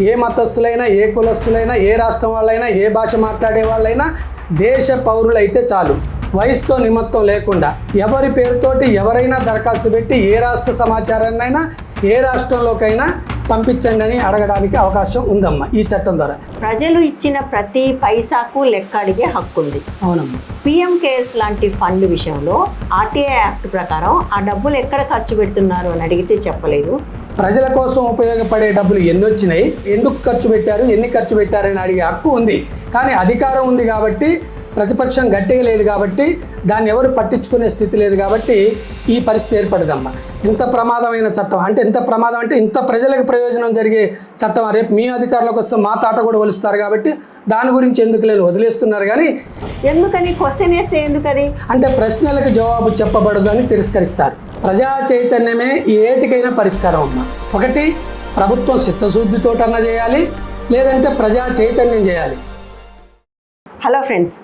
ఏ మతస్థులైనా, ఏ కులస్థులైనా, ఏ రాష్ట్రం వాళ్ళైనా, ఏ భాష మాట్లాడే వాళ్ళైనా దేశ పౌరులైతే చాలు. వయసుతో నిమిత్తం లేకుండా ఎవరి పేరుతోటి ఎవరైనా దరఖాస్తు పెట్టి ఏ రాష్ట్ర సమాచారాన్నైనా ఏ రాష్ట్రంలోకైనా పంపించండి అని అడగడానికి అవకాశం ఉందమ్మా ఈ చట్టం ద్వారా. ప్రజలు ఇచ్చిన ప్రతి పైసాకు లెక్క అడిగే హక్కు ఉంది. అవునమ్మా. పిఎం కేర్స్ లాంటి ఫండ్ విషయంలో ఆర్టీఐ యాక్ట్ ప్రకారం ఆ డబ్బులు ఎక్కడ ఖర్చు పెడుతున్నారు అని అడిగితే చెప్పలేదు. ప్రజల కోసం ఉపయోగపడే డబ్బులు ఎన్ని వచ్చినాయి, ఎందుకు ఖర్చు పెట్టారు, ఎన్ని ఖర్చు పెట్టారని అడిగే హక్కు ఉంది. కానీ అధికారం ఉంది కాబట్టి, ప్రతిపక్షం గట్టిగా లేదు కాబట్టి, దాన్ని ఎవరు పట్టించుకునే స్థితి లేదు కాబట్టి ఈ పరిస్థితి ఏర్పడదమ్మా. ఇంత ప్రమాదమైన చట్టం అంటే ఇంత ప్రమాదం అంటే ఇంత ప్రజలకు ప్రయోజనం జరిగే చట్టం రేపు మీ అధికారంలోకి వస్తే మా తాట కూడా వలుస్తారు కాబట్టి దాని గురించి ఎందుకు లేని వదిలేస్తున్నారు. కానీ ఎందుకని క్వశ్చన్ వేస్తే ఎందుకని అంటే ప్రశ్నలకు జవాబు చెప్పబడదు అని తిరస్కరిస్తారు. ప్రజా చైతన్యమే ఏటికైనా పరిష్కారం అమ్మా. ఒకటి ప్రభుత్వం చిత్తశుద్ధితోటన్నా చేయాలి, లేదంటే ప్రజా చైతన్యం చేయాలి. హలో ఫ్రెండ్స్,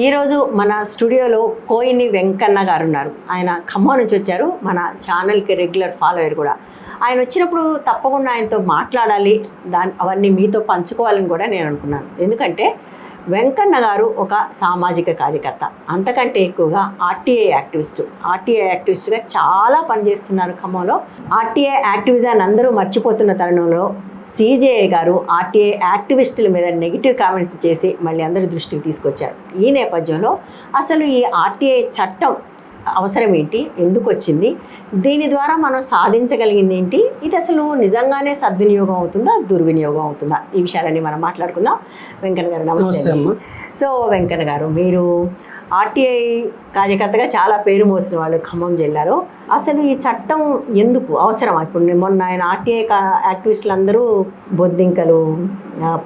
ఈరోజు మన స్టూడియోలో కోయిని వెంకన్న గారు ఉన్నారు. ఆయన ఖమ్మం నుంచి వచ్చారు, మన ఛానల్కి రెగ్యులర్ ఫాలోయర్ కూడా. ఆయన వచ్చినప్పుడు తప్పకుండా ఆయనతో మాట్లాడాలి, అవన్నీ మీతో పంచుకోవాలని కూడా నేను అనుకున్నాను. ఎందుకంటే వెంకన్న గారు ఒక సామాజిక కార్యకర్త, అంతకంటే ఎక్కువగా ఆర్టీఐ యాక్టివిస్ట్గా చాలా పనిచేస్తున్నారు ఖమ్మంలో. ఆర్టీఐ యాక్టివిజాన్ని అందరూ మర్చిపోతున్న తరుణంలో సిజేఐ గారు ఆర్టీఐ యాక్టివిస్టుల మీద నెగిటివ్ కామెంట్స్ చేసి మళ్ళీ అందరి దృష్టికి తీసుకొచ్చారు. ఈ నేపథ్యంలో అసలు ఈ ఆర్టీఐ చట్టం అవసరం ఏంటి, ఎందుకు వచ్చింది, దీని ద్వారా మనం సాధించగలిగింది ఏంటి, ఇది అసలు నిజంగానే సద్వినియోగం అవుతుందా, దుర్వినియోగం అవుతుందా, ఈ విషయాలన్నీ మనం మాట్లాడుకుందాం. వెంకన్న గారు నమస్తే. సో వెంకన్న గారు, మీరు ఆర్టీఐ కార్యకర్తగా చాలా పేరు మోసిన వాళ్ళు ఖమ్మం జిల్లాలో. అసలు ఈ చట్టం ఎందుకు అవసరం? ఇప్పుడు మొన్న ఆయన ఆర్టీఐ యాక్టివిస్టులు అందరూ బొద్దింకలు,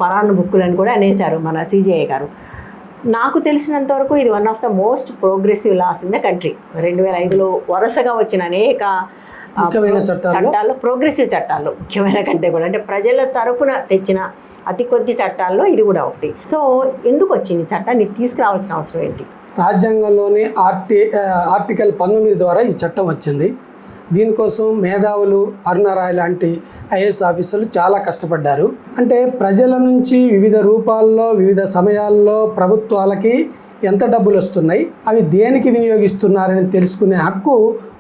పరాన్న బుక్కులను కూడా అనేశారు మన సిజేఐ గారు. నాకు తెలిసినంత వరకు ఇది one of the most progressive laws in the country. 2005లో వరుసగా వచ్చిన అనేక చట్టాల్లో, ప్రోగ్రెసివ్ చట్టాల్లో, ముఖ్యమైన కంటే కూడా అంటే ప్రజల తరపున తెచ్చిన అతి కొద్ది చట్టాల్లో ఇది కూడా ఒకటి. సో ఎందుకు వచ్చింది చట్టాన్ని తీసుకురావాల్సిన అవసరం ఏంటి? రాజ్యాంగంలోని ఆర్టికల్ 19 ద్వారా ఈ చట్టం వచ్చింది. దీనికోసం మేధావులు, అరుణరాయ్ లాంటి ఐఏఎస్ ఆఫీసర్లు చాలా కష్టపడ్డారు. అంటే ప్రజల నుంచి వివిధ రూపాల్లో వివిధ సమయాల్లో ప్రభుత్వాలకి ఎంత డబ్బులు వస్తున్నాయి, అవి దేనికి వినియోగిస్తున్నారని తెలుసుకునే హక్కు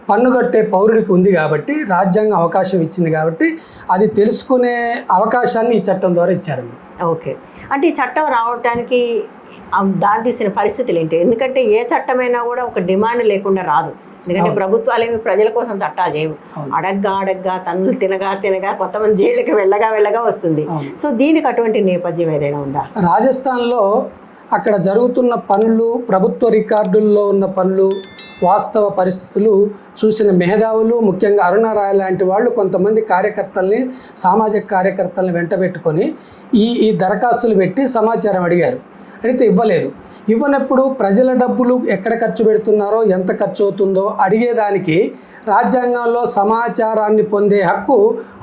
పన్ను కట్టే పౌరుడికి ఉంది కాబట్టి, రాజ్యాంగం అవకాశం ఇచ్చింది కాబట్టి అది తెలుసుకునే అవకాశాన్ని ఈ చట్టం ద్వారా ఇచ్చారు. ఓకే, అంటే ఈ చట్టం రావడానికి దారితీసిన పరిస్థితులు ఏంటి? ఎందుకంటే ఏ చట్టమైనా కూడా ఒక డిమాండ్ లేకుండా రాదు. ఎందుకంటే ప్రభుత్వాలు ఏమి ప్రజల కోసం చట్టాలు చేయవు. అడగ్గా తన్నులు తినగా కొంతమంది జైలుకి వెళ్ళగా వస్తుంది. సో దీనికి అటువంటి నేపథ్యం ఏదైనా ఉందా? రాజస్థాన్లో అక్కడ జరుగుతున్న పనులు, ప్రభుత్వ రికార్డుల్లో ఉన్న పనులు, వాస్తవ పరిస్థితులు చూసిన మేధావులు, ముఖ్యంగా అరుణరాయ్ లాంటి వాళ్ళు కొంతమంది కార్యకర్తల్ని, సామాజిక కార్యకర్తల్ని వెంటబెట్టుకొని ఈ దరఖాస్తులు పెట్టి సమాచారం అడిగారు. అయితే ఇవ్వలేదు. ఇవ్వనప్పుడు ప్రజల డబ్బులు ఎక్కడ ఖర్చు పెడుతున్నారో, ఎంత ఖర్చు అవుతుందో అడిగేదానికి రాజ్యాంగంలో సమాచారాన్ని పొందే హక్కు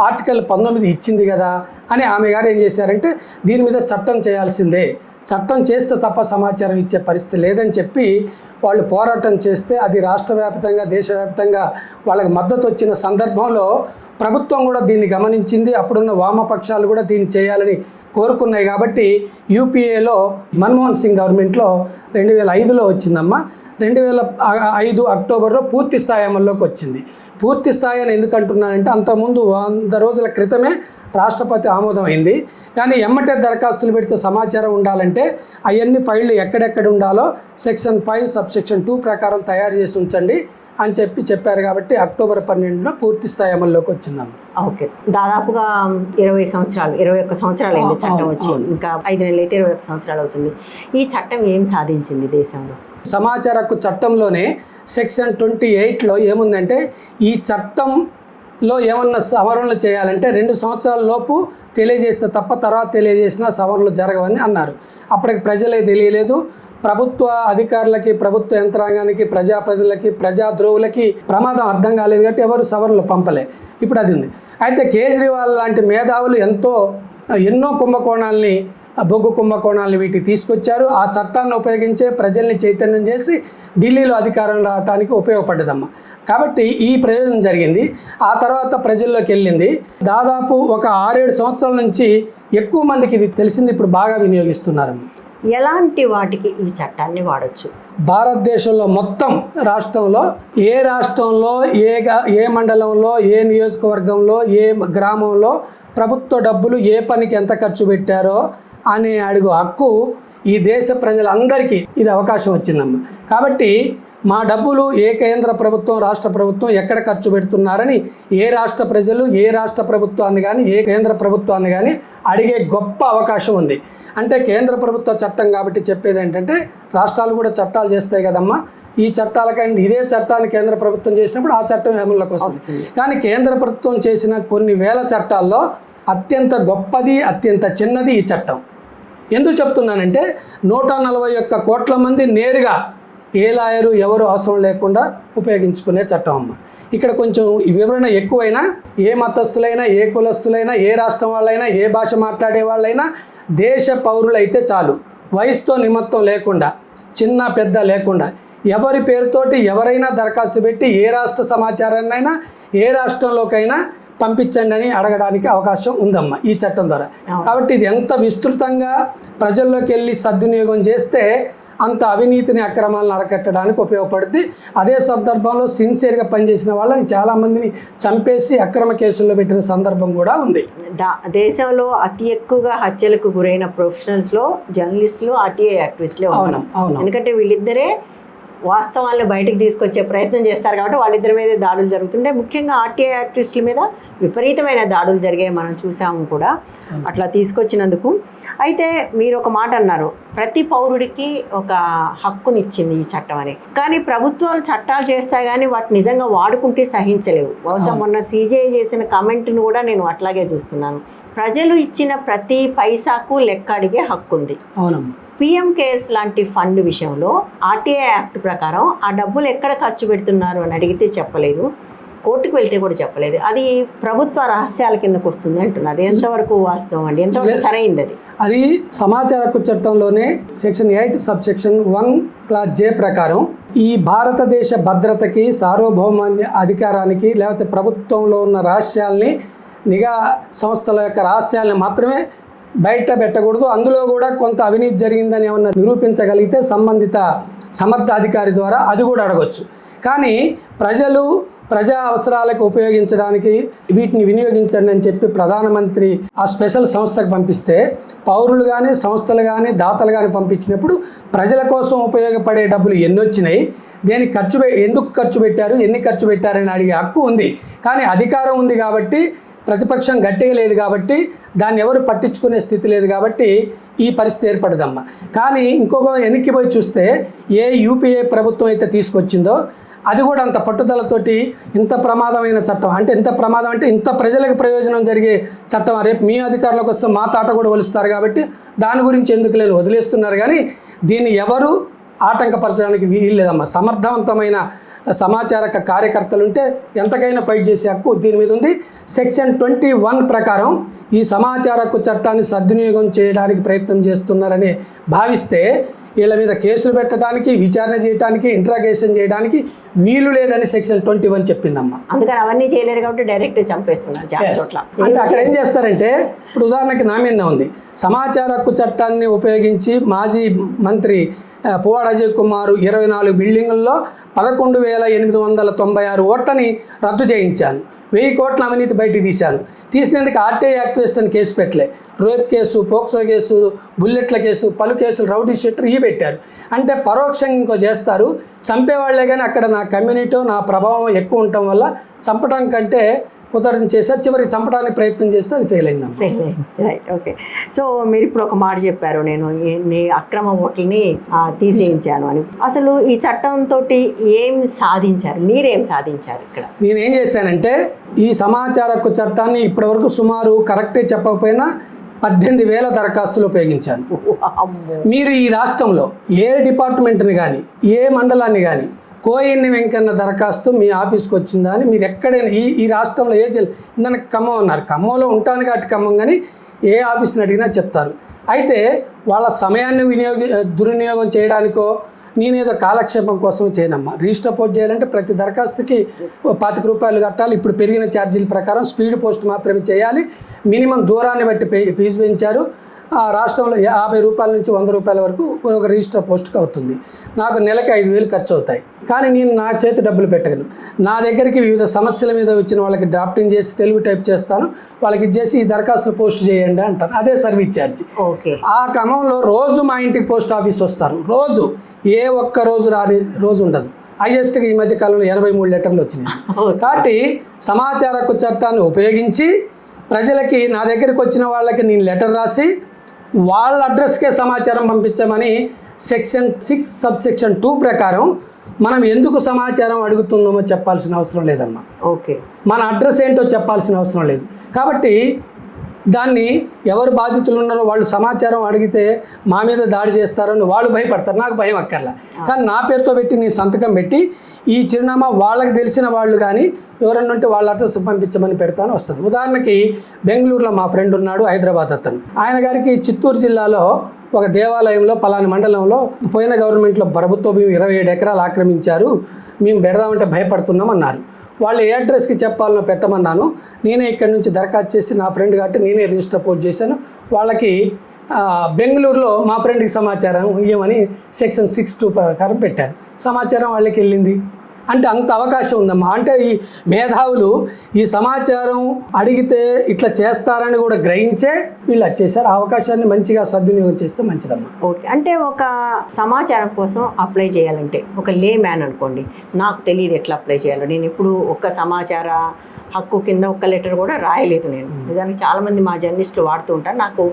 ఆర్టికల్ 19 ఇచ్చింది కదా అని ఆమె గారు ఏం చేశారంటే దీని మీద చట్టం చేయాల్సిందే, చట్టం చేస్తే తప్ప సమాచారం ఇచ్చే పరిస్థితి లేదని చెప్పి వాళ్ళు పోరాటం చేస్తే అది రాష్ట్ర వ్యాప్తంగా, దేశవ్యాప్తంగా వాళ్ళకి మద్దతు వచ్చిన సందర్భంలో ప్రభుత్వం కూడా దీన్ని గమనించింది. అప్పుడున్న వామపక్షాలు కూడా దీన్ని చేయాలని కోరుకున్నాయి. కాబట్టి యూపీఏలో మన్మోహన్ సింగ్ గవర్నమెంట్లో 2005లో వచ్చిందమ్మా. 2005 అక్టోబర్లో పూర్తి స్థాయి అమల్లోకి వచ్చింది. పూర్తి స్థాయి అని ఎందుకు అంటున్నానంటే అంతకుముందు 100 రోజుల క్రితమే రాష్ట్రపతి ఆమోదం అయింది. కానీ ఎమ్మటే దరఖాస్తులు పెడితే సమాచారం ఉండాలంటే అవన్నీ ఫైళ్ళు ఎక్కడెక్కడ ఉండాలో సెక్షన్ 5 సబ్సెక్షన్ 2 ప్రకారం తయారు చేసి ఉంచండి అని చెప్పారు. కాబట్టి అక్టోబర్ 12న పూర్తి స్థాయి అమల్లోకి వచ్చిందమ్మా. ఓకే, దాదాపుగా 21 సంవత్సరాలు అయింది చట్టం వచ్చి. ఇంకా 5 నెలలు అయితే 21 సంవత్సరాలు అవుతుంది. ఈ చట్టం ఏం సాధించింది దేశంలో? సమాచార హక్కు చట్టంలోనే సెక్షన్ 28లో ఏముందంటే ఈ చట్టంలో ఏమన్నా సవరణలు చేయాలంటే 2 సంవత్సరాల లోపు తెలియజేస్తే తప్ప తర్వాత తెలియజేసినా సవరణలు జరగవని అన్నారు. అప్పటికి ప్రజలే తెలియలేదు. ప్రభుత్వ అధికారులకి, ప్రభుత్వ యంత్రాంగానికి, ప్రజాప్రతినిధులకి, ప్రజాద్రోవులకి ప్రమాదం అర్థం కాలేదు కాబట్టి ఎవరు సవరణలు పంపలే. ఇప్పుడు అది ఉంది. అయితే కేజ్రీవాల్ లాంటి మేధావులు ఎన్నో కుంభకోణాలని, బొగ్గు కుంభకోణాలను వీటికి తీసుకొచ్చారు. ఆ చట్టాన్ని ఉపయోగించే ప్రజల్ని చైతన్యం చేసి ఢిల్లీలో అధికారం రావడానికి ఉపయోగపడ్డదమ్మా. కాబట్టి ఈ ప్రయోజనం జరిగింది. ఆ తర్వాత ప్రజల్లోకి వెళ్ళింది. దాదాపు ఒక 6-7 సంవత్సరాల నుంచి ఎక్కువ మందికి ఇది తెలిసింది, ఇప్పుడు బాగా వినియోగిస్తున్నారు. ఎలాంటి వాటికి ఈ చట్టాన్ని వాడచ్చు? భారతదేశంలో మొత్తం రాష్ట్రంలో ఏ మండలంలో, ఏ నియోజకవర్గంలో, ఏ గ్రామంలో ప్రభుత్వ డబ్బులు ఏ పనికి ఎంత ఖర్చు పెట్టారో అనే అడుగు హక్కు ఈ దేశ ప్రజలందరికీ ఇది అవకాశం వచ్చిందమ్మా. కాబట్టి మా డబ్బులు ఏ కేంద్ర ప్రభుత్వం, రాష్ట్ర ప్రభుత్వం ఎక్కడ ఖర్చు పెడుతున్నారని ఏ రాష్ట్ర ప్రజలు ఏ రాష్ట్ర ప్రభుత్వాన్ని కానీ ఏ కేంద్ర ప్రభుత్వాన్ని కానీ అడిగే గొప్ప అవకాశం ఉంది. అంటే కేంద్ర ప్రభుత్వ చట్టం కాబట్టి చెప్పేది ఏంటంటే, రాష్ట్రాలు కూడా చట్టాలు చేస్తాయి కదమ్మా, ఈ చట్టాలకంటే ఇదే చట్టాన్ని కేంద్ర ప్రభుత్వం చేసినప్పుడు ఆ చట్టం అమల్లోకి వస్తుంది. కానీ కేంద్ర ప్రభుత్వం చేసిన కొన్ని వేల చట్టాల్లో అత్యంత గొప్పది, అత్యంత చిన్నది ఈ చట్టం. ఎందుకు చెప్తున్నానంటే 141 కోట్ల మంది నేరుగా ఏ లాయరు ఎవరు అవసరం లేకుండా ఉపయోగించుకునే చట్టం అమ్మ. ఇక్కడ కొంచెం వివరణ ఎక్కువైనా, ఏ మతస్థులైనా, ఏ కులస్థులైనా, ఏ రాష్ట్రం వాళ్ళైనా, ఏ భాష మాట్లాడే వాళ్ళైనా దేశ పౌరులైతే చాలు, వయసుతో నిమిత్తం లేకుండా, చిన్న పెద్ద లేకుండా ఎవరి పేరుతోటి ఎవరైనా దరఖాస్తు పెట్టి ఏ రాష్ట్ర సమాచారాన్నైనా ఏ రాష్ట్రంలోకైనా పంపించండి అని అడగడానికి అవకాశం ఉందమ్మా ఈ చట్టం ద్వారా. కాబట్టి ఇది ఎంత విస్తృతంగా ప్రజల్లోకి వెళ్ళి సద్వినియోగం చేస్తే అంత అవినీతిని, అక్రమాలను అరకట్టడానికి ఉపయోగపడుతుంది. అదే సందర్భంలో సిన్సియర్గా పనిచేసిన వాళ్ళని చాలామందిని చంపేసి అక్రమ కేసుల్లో పెట్టిన సందర్భం కూడా ఉంది. దేశంలో అతి ఎక్కువగా హత్యలకు గురైన ప్రొఫెషనల్స్లో జర్నలిస్టులు, ఆర్టీఐ యాక్టివిస్టులే ఉన్నారు. ఎందుకంటే వీళ్ళిద్దరే వాస్తవాలను బయటకు తీసుకొచ్చే ప్రయత్నం చేస్తారు కాబట్టి వాళ్ళిద్దరి మీద దాడులు జరుగుతుంటే, ముఖ్యంగా ఆర్టీఐ యాక్టివిస్టుల మీద విపరీతమైన దాడులు జరిగాయి, మనం చూసాము కూడా. అట్లా తీసుకొచ్చినందుకు అయితే మీరు ఒక మాట అన్నారు, ప్రతి పౌరుడికి ఒక హక్కునిచ్చింది ఈ చట్టం అని. కానీ ప్రభుత్వాలు చట్టాలు చేస్తాయి కానీ వాటిని నిజంగా వాడుకుంటే సహించలేవు. బహుశా మొన్న సిజేఐ చేసిన కామెంట్ను కూడా నేను అట్లాగే చూస్తున్నాను. ప్రజలు ఇచ్చిన ప్రతి పైసాకు లెక్క అడిగే హక్కు ఉంది. అవునమ్మా. పిఎం కేర్స్ లాంటి ఫండ్ విషయంలో ఆర్టీఐ యాక్ట్ ప్రకారం ఆ డబ్బులు ఎక్కడ ఖర్చు పెడుతున్నారు అని అడిగితే చెప్పలేదు, కోర్టుకు వెళ్తే కూడా చెప్పలేదు. అది ప్రభుత్వ రహస్యాల కిందకు వస్తుంది అంటున్నారు. ఎంతవరకు వాస్తవం అండి? ఎంతవరకు సరైంది? అది సమాచార హక్కు చట్టంలోనే సెక్షన్ 8 సబ్సెక్షన్ 1 క్లాస్ J ప్రకారం ఈ భారతదేశ భద్రతకి, సార్వభౌమాన్య అధికారానికి, లేకపోతే ప్రభుత్వంలో ఉన్న రహస్యాల్ని, నిఘా సంస్థల యొక్క రహస్యాలను మాత్రమే బయట పెట్టకూడదు. అందులో కూడా కొంత అవినీతి జరిగిందని ఏమన్నా నిరూపించగలిగితే సంబంధిత సమర్థ అధికారి ద్వారా అది కూడా అడగొచ్చు. కానీ ప్రజా అవసరాలకు ఉపయోగించడానికి వీటిని వినియోగించండి అని చెప్పి ప్రధానమంత్రి ఆ స్పెషల్ సంస్థకు పంపిస్తే, పౌరులు కానీ, సంస్థలు కానీ, దాతలు కానీ పంపించినప్పుడు ప్రజల కోసం ఉపయోగపడే డబ్బులు ఎన్ని వచ్చినాయి, దేనికి ఎందుకు ఖర్చు పెట్టారు, ఎన్ని ఖర్చు పెట్టారని అడిగే హక్కు ఉంది. కానీ అధికారం ఉంది కాబట్టి, ప్రతిపక్షం గట్టిగా లేదు కాబట్టి, దాన్ని ఎవరు పట్టించుకునే స్థితి లేదు కాబట్టి ఈ పరిస్థితి ఏర్పడదమ్మా. కానీ ఇంకొక వెనక్కి పోయి చూస్తే, ఏ యూపీఏ ప్రభుత్వం అయితే తీసుకొచ్చిందో అది కూడా అంత పట్టుదలతోటి ఇంత ప్రమాదమైన చట్టం, అంటే ఇంత ప్రమాదం అంటే ఇంత ప్రజలకు ప్రయోజనం జరిగే చట్టం, రేపు మీ అధికారంలోకి వస్తే మా తాట కూడా ఒలుస్తారు కాబట్టి దాని గురించి ఎందుకు లేని వదిలేస్తున్నారు. కానీ దీన్ని ఎవరు ఆటంకపరచడానికి వీల్లేదమ్మా. సమర్థవంతమైన సమాచారక కార్యకర్తలు ఉంటే ఎంతకైనా ఫైట్ చేసే హక్కు దీని మీద ఉంది. సెక్షన్ 21 ప్రకారం ఈ సమాచార హక్కు చట్టాన్ని సద్వినియోగం చేయడానికి ప్రయత్నం చేస్తున్నారని భావిస్తే వీళ్ళ మీద కేసులు పెట్టడానికి, విచారణ చేయడానికి, ఇంట్రాగేషన్ చేయడానికి వీలు లేదని సెక్షన్ 21 చెప్పిందమ్మా. అందుకని అవన్నీ చేయలేరు కాబట్టి డైరెక్ట్ చంపేస్తున్నారు. అంటే అక్కడ ఏం చేస్తారంటే, ఇప్పుడు ఉదాహరణకి నా మీద ఉంది, సమాచార హక్కు చట్టాన్ని ఉపయోగించి మాజీ మంత్రి పువ్వాడ అజయ్ కుమార్ 24 బిల్డింగుల్లో 11,896 ఓట్లని రద్దు చేయించాను, 1000 కోట్ల అవినీతి బయటికి తీసినందుకు ఆర్టీఐ యాక్టివిస్ట్ అని కేసు పెట్టలే, రేప్ కేసు, పోక్సో కేసు, బుల్లెట్ల కేసు, పలు కేసులు, రౌడీ షీటర్ ఇవి పెట్టారు. అంటే పరోక్షంగా ఇంకో చేస్తారు, చంపేవాళ్లే. కానీ అక్కడ నా కమ్యూనిటీ, నా ప్రభావం ఎక్కువ ఉండటం వల్ల చంపడం కంటే కుదరని చేశారు. చివరికి చంపడానికి ప్రయత్నం చేస్తే అది ఫెయిల్ అయిందమ్మా. Right, okay. సో మీరు ఇప్పుడు ఒక మాట చెప్పారు, నేను నీ అక్రమ ఓట్లని తీసేయించాను అని. అసలు ఈ చట్టంతో ఏం సాధించారు, మీరేం సాధించారు? ఇక్కడ నేనేం చేశానంటే, ఈ సమాచార హక్కు చట్టాన్ని ఇప్పటివరకు సుమారు కరెక్టే చెప్పకపోయినా 18,000 దరఖాస్తులు ఉపయోగించాను. మీరు ఈ రాష్ట్రంలో ఏ డిపార్ట్మెంట్ని కానీ, ఏ మండలాన్ని కానీ కోయిన్ని వెంకన్న దరఖాస్తు మీ ఆఫీస్కి వచ్చిందా అని మీరు ఎక్కడైనా ఈ రాష్ట్రంలో ఏ జిల్లా, ఇందాక ఖమ్మం అన్నారు, ఖమ్మంలో ఉంటాను కాబట్టి ఖమ్మం, కానీ ఏ ఆఫీస్ని అడిగినా చెప్తారు. అయితే వాళ్ళ సమయాన్ని దుర్వినియోగం చేయడానికో నేనేదో కాలక్షేపం కోసం చేయనమ్మా. రిజిస్టర్ పోస్ట్ చేయాలంటే ప్రతి దరఖాస్తుకి 25 రూపాయలు కట్టాలి. ఇప్పుడు పెరిగిన ఛార్జీల ప్రకారం స్పీడ్ పోస్ట్ మాత్రమే చేయాలి. మినిమం దూరాన్ని బట్టి ఫీజు పెంచారు. రాష్ట్రంలో 50 రూపాయల నుంచి 100 రూపాయల వరకు ఒక రిజిస్టర్ పోస్ట్కి అవుతుంది. నాకు నెలకి 5,000 ఖర్చు అవుతాయి. కానీ నేను నా చేతి డబ్బులు పెట్టగలను. నా దగ్గరికి వివిధ సమస్యల మీద వచ్చిన వాళ్ళకి డ్రాఫ్టింగ్ చేసి తెలుగు టైప్ చేస్తాను. వాళ్ళకి ఇచ్చేసి ఈ దరఖాస్తులు పోస్ట్ చేయండి అంటాను. అదే సర్వీస్ ఛార్జ్. ఓకే. ఆ క్రమంలో రోజు మా ఇంటికి పోస్ట్ ఆఫీస్ వస్తారు. రోజు ఏ ఒక్క రోజు రాని రోజు ఉండదు. హైయెస్ట్గా ఈ మధ్య కాలంలో 83 లెటర్లు వచ్చినాయి. కాబట్టి సమాచార హక్కు చట్టాన్ని ఉపయోగించి ప్రజలకి నా దగ్గరికి వచ్చిన వాళ్ళకి నేను లెటర్ రాసి వాళ్ళ అడ్రస్కే సమాచారం పంపించమని సెక్షన్ 6 సబ్సెక్షన్ 2 ప్రకారం మనం ఎందుకు సమాచారం అడుగుతున్నామో చెప్పాల్సిన అవసరం లేదమ్మా. ఓకే. మన అడ్రస్ ఏంటో చెప్పాల్సిన అవసరం లేదు. కాబట్టి దాన్ని ఎవరు బాధితులు ఉన్నారో వాళ్ళు సమాచారం అడిగితే మా మీద దాడి చేస్తారని వాళ్ళు భయపడతారు. నాకు భయం అక్కర్లా. కానీ నా పేరుతో పెట్టి నీ సంతకం పెట్టి ఈ చిరునామా వాళ్ళకి తెలిసిన వాళ్ళు కానీ ఎవరన్నా ఉంటే వాళ్ళ అడ్రస్ పంపించమని పెడతాను వస్తుంది. ఉదాహరణకి బెంగళూరులో మా ఫ్రెండ్ ఉన్నాడు, హైదరాబాద్ అతను. ఆయన గారికి చిత్తూరు జిల్లాలో ఒక దేవాలయంలో పలానా మండలంలో పోయిన గవర్నమెంట్లో ప్రభుత్వం 27 ఎకరాలు ఆక్రమించారు, మేము పెడదామంటే భయపడుతున్నాం అన్నారు. వాళ్ళు ఏ అడ్రస్కి చెప్పాలనో పెట్టమన్నాను. నేనే ఇక్కడి నుంచి దరఖాస్తు చేసి నా ఫ్రెండ్ కాబట్టి నేనే రిజిస్టర్ పోస్ట్ చేశాను. వాళ్ళకి బెంగళూరులో మా ఫ్రెండ్కి సమాచారం ఇవ్వమని సెక్షన్ 6(2) ప్రకారం పెట్టాను. సమాచారం వాళ్ళకి వెళ్ళింది. అంటే అంత అవకాశం ఉందమ్మా. అంటే ఈ మేధావులు ఈ సమాచారం అడిగితే ఇట్లా చేస్తారని కూడా గ్రహించే వీళ్ళు వచ్చేసారు. ఆ అవకాశాన్ని మంచిగా సద్వినియోగం చేస్తే మంచిదమ్మా. ఓకే. అంటే ఒక సమాచారం కోసం అప్లై చేయాలంటే ఒక లే మ్యాన్ అనుకోండి, నాకు తెలియదు ఎట్లా అప్లై చేయాలో. నేను ఎప్పుడు ఒక్క సమాచార హక్కు కింద ఒక్క లెటర్ కూడా రాయలేదు. నేను నిజానికి చాలామంది మా జర్నలిస్టులు వాడుతూ ఉంటారు. నాకు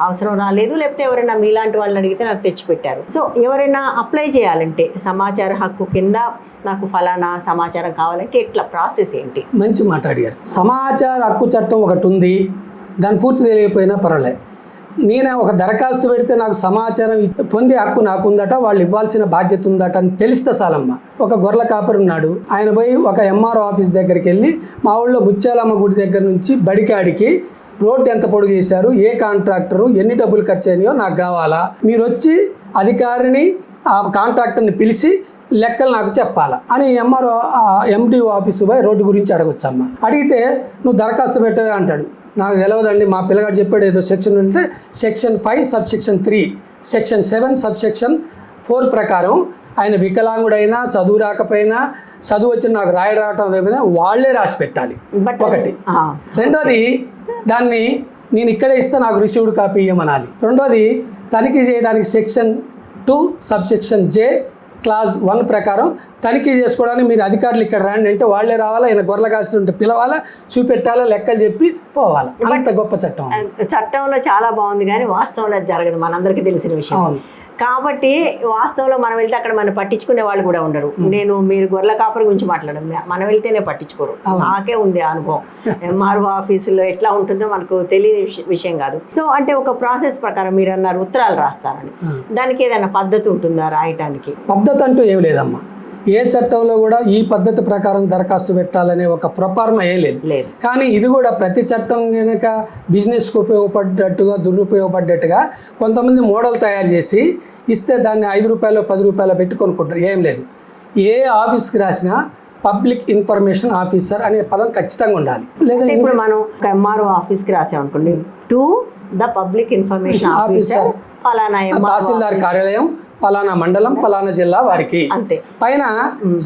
అవసరం రాలేదు, లేకపోతే ఎవరైనా మీలాంటి వాళ్ళని అడిగితే నాకు తెచ్చిపెట్టారు. సో ఎవరైనా అప్లై చేయాలంటే సమాచార హక్కు కింద నాకు ఫలానా సమాచారం కావాలంటే ఎట్లా ప్రాసెస్ ఏంటి? మంచి మాట అడిగారు. సమాచార హక్కు చట్టం ఒకటి ఉంది, దాని పూర్తి తెలియకపోయినా పర్వాలేదు. నేను ఒక దరఖాస్తు పెడితే నాకు సమాచారం పొందే హక్కు నాకుందట, వాళ్ళు ఇవ్వాల్సిన బాధ్యత ఉందట అని తెలిస్తే చాలమ్మ. ఒక గొర్రెల కాపరి ఉన్నాడు, ఆయన పోయి ఒక ఎంఆర్ఓ ఆఫీస్ దగ్గరికి వెళ్ళి మా ఊళ్ళో ముత్యాలమ్మ గుడి దగ్గర నుంచి బడికాడికి రోడ్డు ఎంత పొడుగు వేశారు, ఏ కాంట్రాక్టరు, ఎన్ని డబ్బులు ఖర్చు అయినాయో నాకు కావాలా, మీరు వచ్చి అధికారిని ఆ కాంట్రాక్టర్ని పిలిచి లెక్కలు నాకు చెప్పాలా అని ఎంఆర్ఓ ఎండిఓ ఆఫీసు పోయి రోడ్డు గురించి అడగొచ్చమ్మ. అడిగితే నువ్వు దరఖాస్తు పెట్టవే అంటాడు. నాకు తెలియదండి, మా పిల్లగాడు చెప్పాడు ఏదో సెక్షన్ ఉంటే సెక్షన్ 5 సబ్సెక్షన్ 3 సెక్షన్ 7 సబ్సెక్షన్ 4 ప్రకారం ఆయన వికలాంగుడైనా చదువు రాకపోయినా చదువు వచ్చి నాకు రావటం ఏమైనా వాళ్ళే రాసి పెట్టాలి. ఒకటి. రెండోది దాన్ని నేను ఇక్కడే ఇస్తే నాకు రిసీవ్డ్ కాపీ ఇవ్వమనాలి. రెండోది తనిఖీ చేయడానికి సెక్షన్ 2 సబ్సెక్షన్ J క్లాస్ 1 ప్రకారం తనిఖీ చేసుకోవడానికి మీరు అధికారులు ఇక్కడ రండి అంటే వాళ్ళే రావాలా, ఆయన గొర్రెల కాసి ఉంటే పిలవాలా, చూపెట్టాలా, లెక్కలు చెప్పి పోవాలా. అంత గొప్ప చట్టం. చట్టంలో చాలా బాగుంది కానీ వాస్తవంలో జరగదు, మనందరికీ తెలిసిన విషయం. అవును. కాబట్టి వాస్తవంలో మనం వెళ్తే అక్కడ మనం పట్టించుకునే వాళ్ళు కూడా ఉండరు. మీరు గొర్రెల కాపరి గురించి మాట్లాడడం, మనం వెళ్తేనే పట్టించుకోరు. నాకే ఉంది అనుభవం. ఎంఆర్ఓ ఆఫీసులో ఎట్లా ఉంటుందో మనకు తెలియని విషయం కాదు. సో అంటే ఒక ప్రాసెస్ ప్రకారం మీరు అన్నారు ఉత్తరాలు రాస్తారని, దానికి ఏదైనా పద్ధతి ఉంటుందా రాయటానికి? పద్ధతి అంటూ ఏం లేదమ్మా. ఏ చట్టంలో కూడా ఈ పద్ధతి ప్రకారం దరఖాస్తు పెట్టాలనే ఒక ప్రొఫార్మ ఏం లేదు. కానీ ఇది కూడా ప్రతి చట్టం కనుక బిజినెస్కి ఉపయోగపడ్డట్టుగా దురుపయోగపడ్డట్టుగా కొంతమంది మోడల్ తయారు చేసి ఇస్తే దాన్ని 5 రూపాయలు 10 రూపాయలు పెట్టి కొనుక్కుంటారు. ఏం లేదు. ఏ ఆఫీస్కి రాసినా పబ్లిక్ ఇన్ఫర్మేషన్ ఆఫీసర్ అనే పదం ఖచ్చితంగా ఉండాలి. లేదా ఇప్పుడు మనం ఒక ఎంఆర్ఓ ఆఫీస్కి రాసామనుకోండి, to the public information officer ఫలానా తహసీల్దార్ కార్యాలయం పలానా మండలం పలానా జిల్లా వారికి అంతే. పైన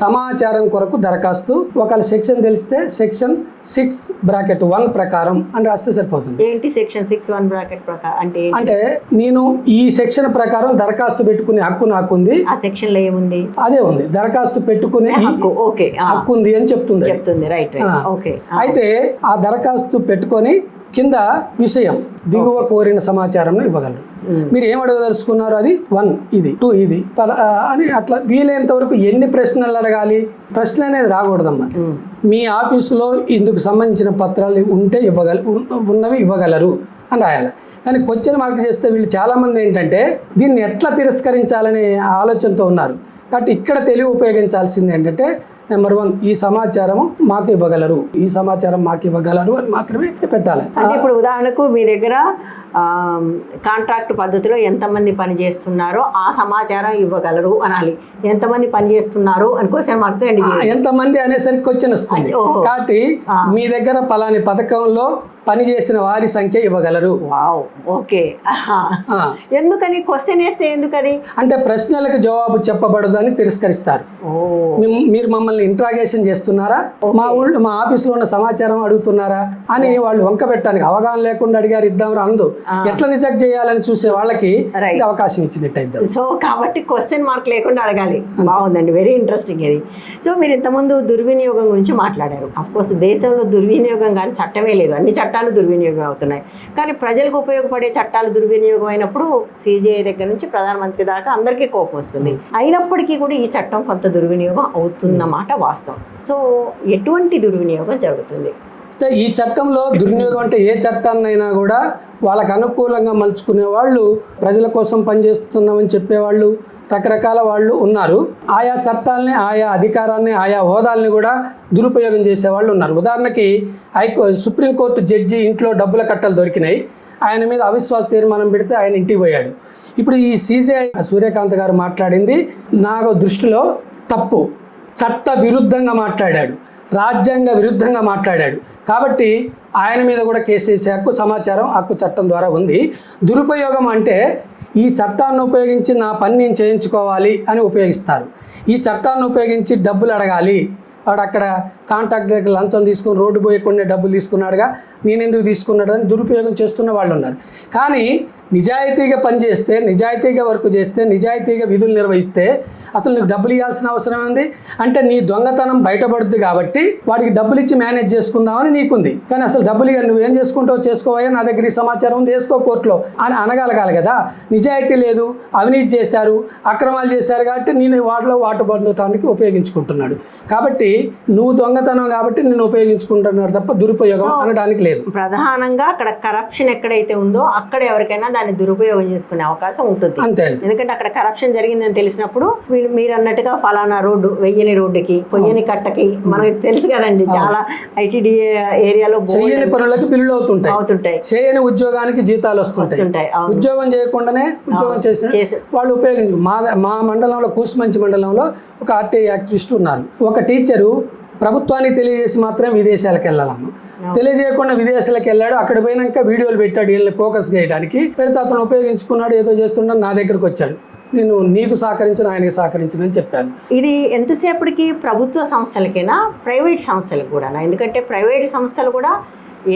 సమాచారం కొరకు దరఖాస్తు ఒకవేళ సెక్షన్ తెలిస్తే సెక్షన్ 6(1) ప్రకారం అని రాస్తే సరిపోతుంది. ఏంటి సెక్షన్ 6(1) ప్రకారం అంటే నేను ఈ సెక్షన్ ప్రకారం దరఖాస్తు పెట్టుకునే హక్కు నాకుంది. ఆ సెక్షన్ లో ఏముంది? అదే ఉంది, దరఖాస్తు పెట్టుకునే హక్కు ఉంది అని చెప్తుంది. రైట్. ఓకే. అయితే ఆ దరఖాస్తు పెట్టుకొని కింద విషయం దిగువ కోరిన సమాచారం ఇవ్వగలరు. మీరు ఏం అడగదలుచుకున్నారు, అది 1 ఇది 2 ఇది అని అట్లా వీలైనంత వరకు ఎన్ని ప్రశ్నలు అడగాలి, ప్రశ్న అనేది రాకూడదమ్మా. మీ ఆఫీసులో ఇందుకు సంబంధించిన పత్రాలు ఉంటే ఉన్నవి ఇవ్వగలరు అని రాయాలి. కానీ క్వశ్చన్ మార్క్ చేస్తే వీళ్ళు చాలామంది ఏంటంటే దీన్ని ఎట్లా తిరస్కరించాలనే ఆలోచనతో ఉన్నారు. కాబట్టి ఇక్కడ తెలివి ఉపయోగించాల్సింది ఏంటంటే నెంబర్ 1 ఈ సమాచారం మాకు ఇవ్వగలరు, ఈ సమాచారం మాకు ఇవ్వగలరు అని మాత్రమే పెట్టాలి. అంటే ఇప్పుడు ఉదాహరణకు మీ దగ్గర కాంట్రాక్ట్ పద్ధతిలో ఎంతమంది పని చేస్తున్నారో ఆ సమాచారం ఇవ్వగలరు అనాలి. ఎంతమంది పని చేస్తున్నారు అని క్వశ్చన్ మార్క్ ఎండ్ చేయాలి. ఎంతమంది అనేసరికి క్వశ్చన్ వస్తుంది. కాబట్టి మీ దగ్గర పలాని పథకంలో పనిచేసిన వారి సంఖ్య ఇవ్వగలరు. Wow, okay. ఎందుకని క్వశ్చన్ వేస్తే ఎందుకని అంటే ప్రశ్నలకు జవాబు చెప్పబడదు అని తిరస్కరిస్తారు. మీరు మమ్మల్ని ఇంట్రాగేషన్ చేస్తున్నారా, మా ఆఫీస్లో ఉన్న సమాచారం అడుగుతున్నారా అని వాళ్ళు వంక పెట్టడానికి అవగాహన లేకుండా అడిగారు ఇద్దాం అందు ఎట్లా రిజెక్ట్ చేయాలని చూసే వాళ్ళకి అవకాశం ఇచ్చినట్టు ఇద్దాం. సో కాబట్టి క్వశ్చన్ మార్క్ లేకుండా అడగాలి. బాగుందండి, వెరీ ఇంట్రెస్టింగ్ ఇది. సో మీరు ఇంతకుముందు దుర్వినియోగం గురించి మాట్లాడారు. అఫ్కోర్స్ దేశంలో దుర్వినియోగం కానీ చట్టమే లేదు, అన్ని చట్టాలు దుర్వినియోగం అవుతున్నాయి. కానీ ప్రజలకు ఉపయోగపడే చట్టాలు దుర్వినియోగం అయినప్పుడు సిజేఐ దగ్గర నుంచి ప్రధానమంత్రి దాకా అందరికీ కోపం వస్తుంది. అయినప్పటికీ కూడా ఈ చట్టం కొంత దుర్వినియోగం అవుతున్నమాట వాస్తవం. సో ఎటువంటి దుర్వినియోగం జరుగుతుంది? అయితే ఈ చట్టంలో దుర్వినియోగం అంటే ఏ చట్టాన్నైనా కూడా వాళ్ళకు అనుకూలంగా మలుచుకునే వాళ్ళు, ప్రజల కోసం పనిచేస్తున్నామని చెప్పేవాళ్ళు రకరకాల వాళ్ళు ఉన్నారు. ఆయా చట్టాలని, ఆయా అధికారాన్ని, ఆయా హోదాల్ని కూడా దురుపయోగం చేసేవాళ్ళు ఉన్నారు. ఉదాహరణకి సుప్రీంకోర్టు జడ్జి ఇంట్లో డబ్బుల కట్టలు దొరికినాయి, ఆయన మీద అవిశ్వాస తీర్మానం పెడితే ఆయన ఇంటికి పోయాడు. ఇప్పుడు ఈ సిజేఐ సూర్యకాంత్ గారు మాట్లాడింది నాకు దృష్టిలో తప్పు, చట్ట విరుద్ధంగా మాట్లాడాడు, రాజ్యాంగ విరుద్ధంగా మాట్లాడాడు. కాబట్టి ఆయన మీద కూడా కేసు వేసే హక్కు సమాచారం హక్కు చట్టం ద్వారా ఉంది. దురుపయోగం అంటే ఈ చట్టాన్ని ఉపయోగించి నా పని నేను చేయించుకోవాలి అని ఉపయోగిస్తారు. ఈ చట్టాన్ని ఉపయోగించి డబ్బులు అడగాలి, వాడు అక్కడ కాంట్రాక్ట్ దగ్గర లంచం తీసుకుని రోడ్డు పోయకుండా డబ్బులు తీసుకున్నాడుగా, నేను ఎందుకు తీసుకున్నాడు అని దురుపయోగం చేస్తున్న వాళ్ళు ఉన్నారు. కానీ నిజాయితీగా పనిచేస్తే, నిజాయితీగా వర్క్ చేస్తే, నిజాయితీగా విధులు నిర్వహిస్తే అసలు నీకు డబ్బులు ఇవ్వాల్సిన అవసరం ఉంది. అంటే నీ దొంగతనం బయటపడుద్ది కాబట్టి వాడికి డబ్బులు ఇచ్చి మేనేజ్ చేసుకుందామని నీకుంది. కానీ అసలు డబ్బులు ఇవ్వ, నువ్వేం చేసుకుంటావు చేసుకోవా, నా దగ్గర ఈ సమాచారం ఉంది వేసుకో కోర్టులో అని అనగలగాలి కదా. నిజాయితీ లేదు, అవినీతి చేశారు, అక్రమాలు చేశారు కాబట్టి నేను వాటిలో వాటు పొందటానికి ఉపయోగించుకుంటున్నాడు. కాబట్టి నువ్వు దొంగతనం కాబట్టి నేను ఉపయోగించుకుంటున్నాడు తప్ప దురుపయోగం అనడానికి లేదు. ప్రధానంగా అక్కడ కరప్షన్ ఎక్కడైతే ఉందో అక్కడ ఎవరికైనా దాన్ని దురుపయోగం చేసుకునే అవకాశం ఉంటుంది. అంతే. ఎందుకంటే అక్కడ కరప్షన్ జరిగిందని తెలిసినప్పుడు మీరు అన్నట్టుగా ఫలానా రోడ్డు వెయ్యని రోడ్డుకి పొయ్యని కట్టకి మనకి తెలుసు కదండి, చాలా ఐటీడీఏ ఏరియాలో చేయని పనులకి బిల్లులు అవుతుంటాయి, చేయని ఉద్యోగానికి జీతాలు వస్తుంటాయి. ఉద్యోగం చేయకుండానే ఉద్యోగం చేసిన వాళ్ళు ఉపయోగించు. మా మండలంలో కూసుమంచి మండలంలో ఒక ఆర్టీఐ యాక్టివిస్ట్ ఉన్నారు. ఒక టీచరు ప్రభుత్వానికి తెలియజేసి మాత్రం విదేశాలకు వెళ్ళాలమ్మ, తెలియజేయకుండా విదేశాలకు వెళ్ళాడు. అక్కడ పోయినాక వీడియోలు పెట్టాడు వీళ్ళని ఫోకస్ చేయడానికి. పెడితే అతను ఉపయోగించుకున్నాడు, ఏదో చేస్తున్నాడు, నా దగ్గరకు వచ్చాడు, నేను నీకు సహకరించిన ఆయనకి సహకరించిందని చెప్పాను. ఇది ఎంతసేపటికి ప్రభుత్వ సంస్థలకైనా ప్రైవేట్ సంస్థలకు కూడా, ఎందుకంటే ప్రైవేట్ సంస్థలు కూడా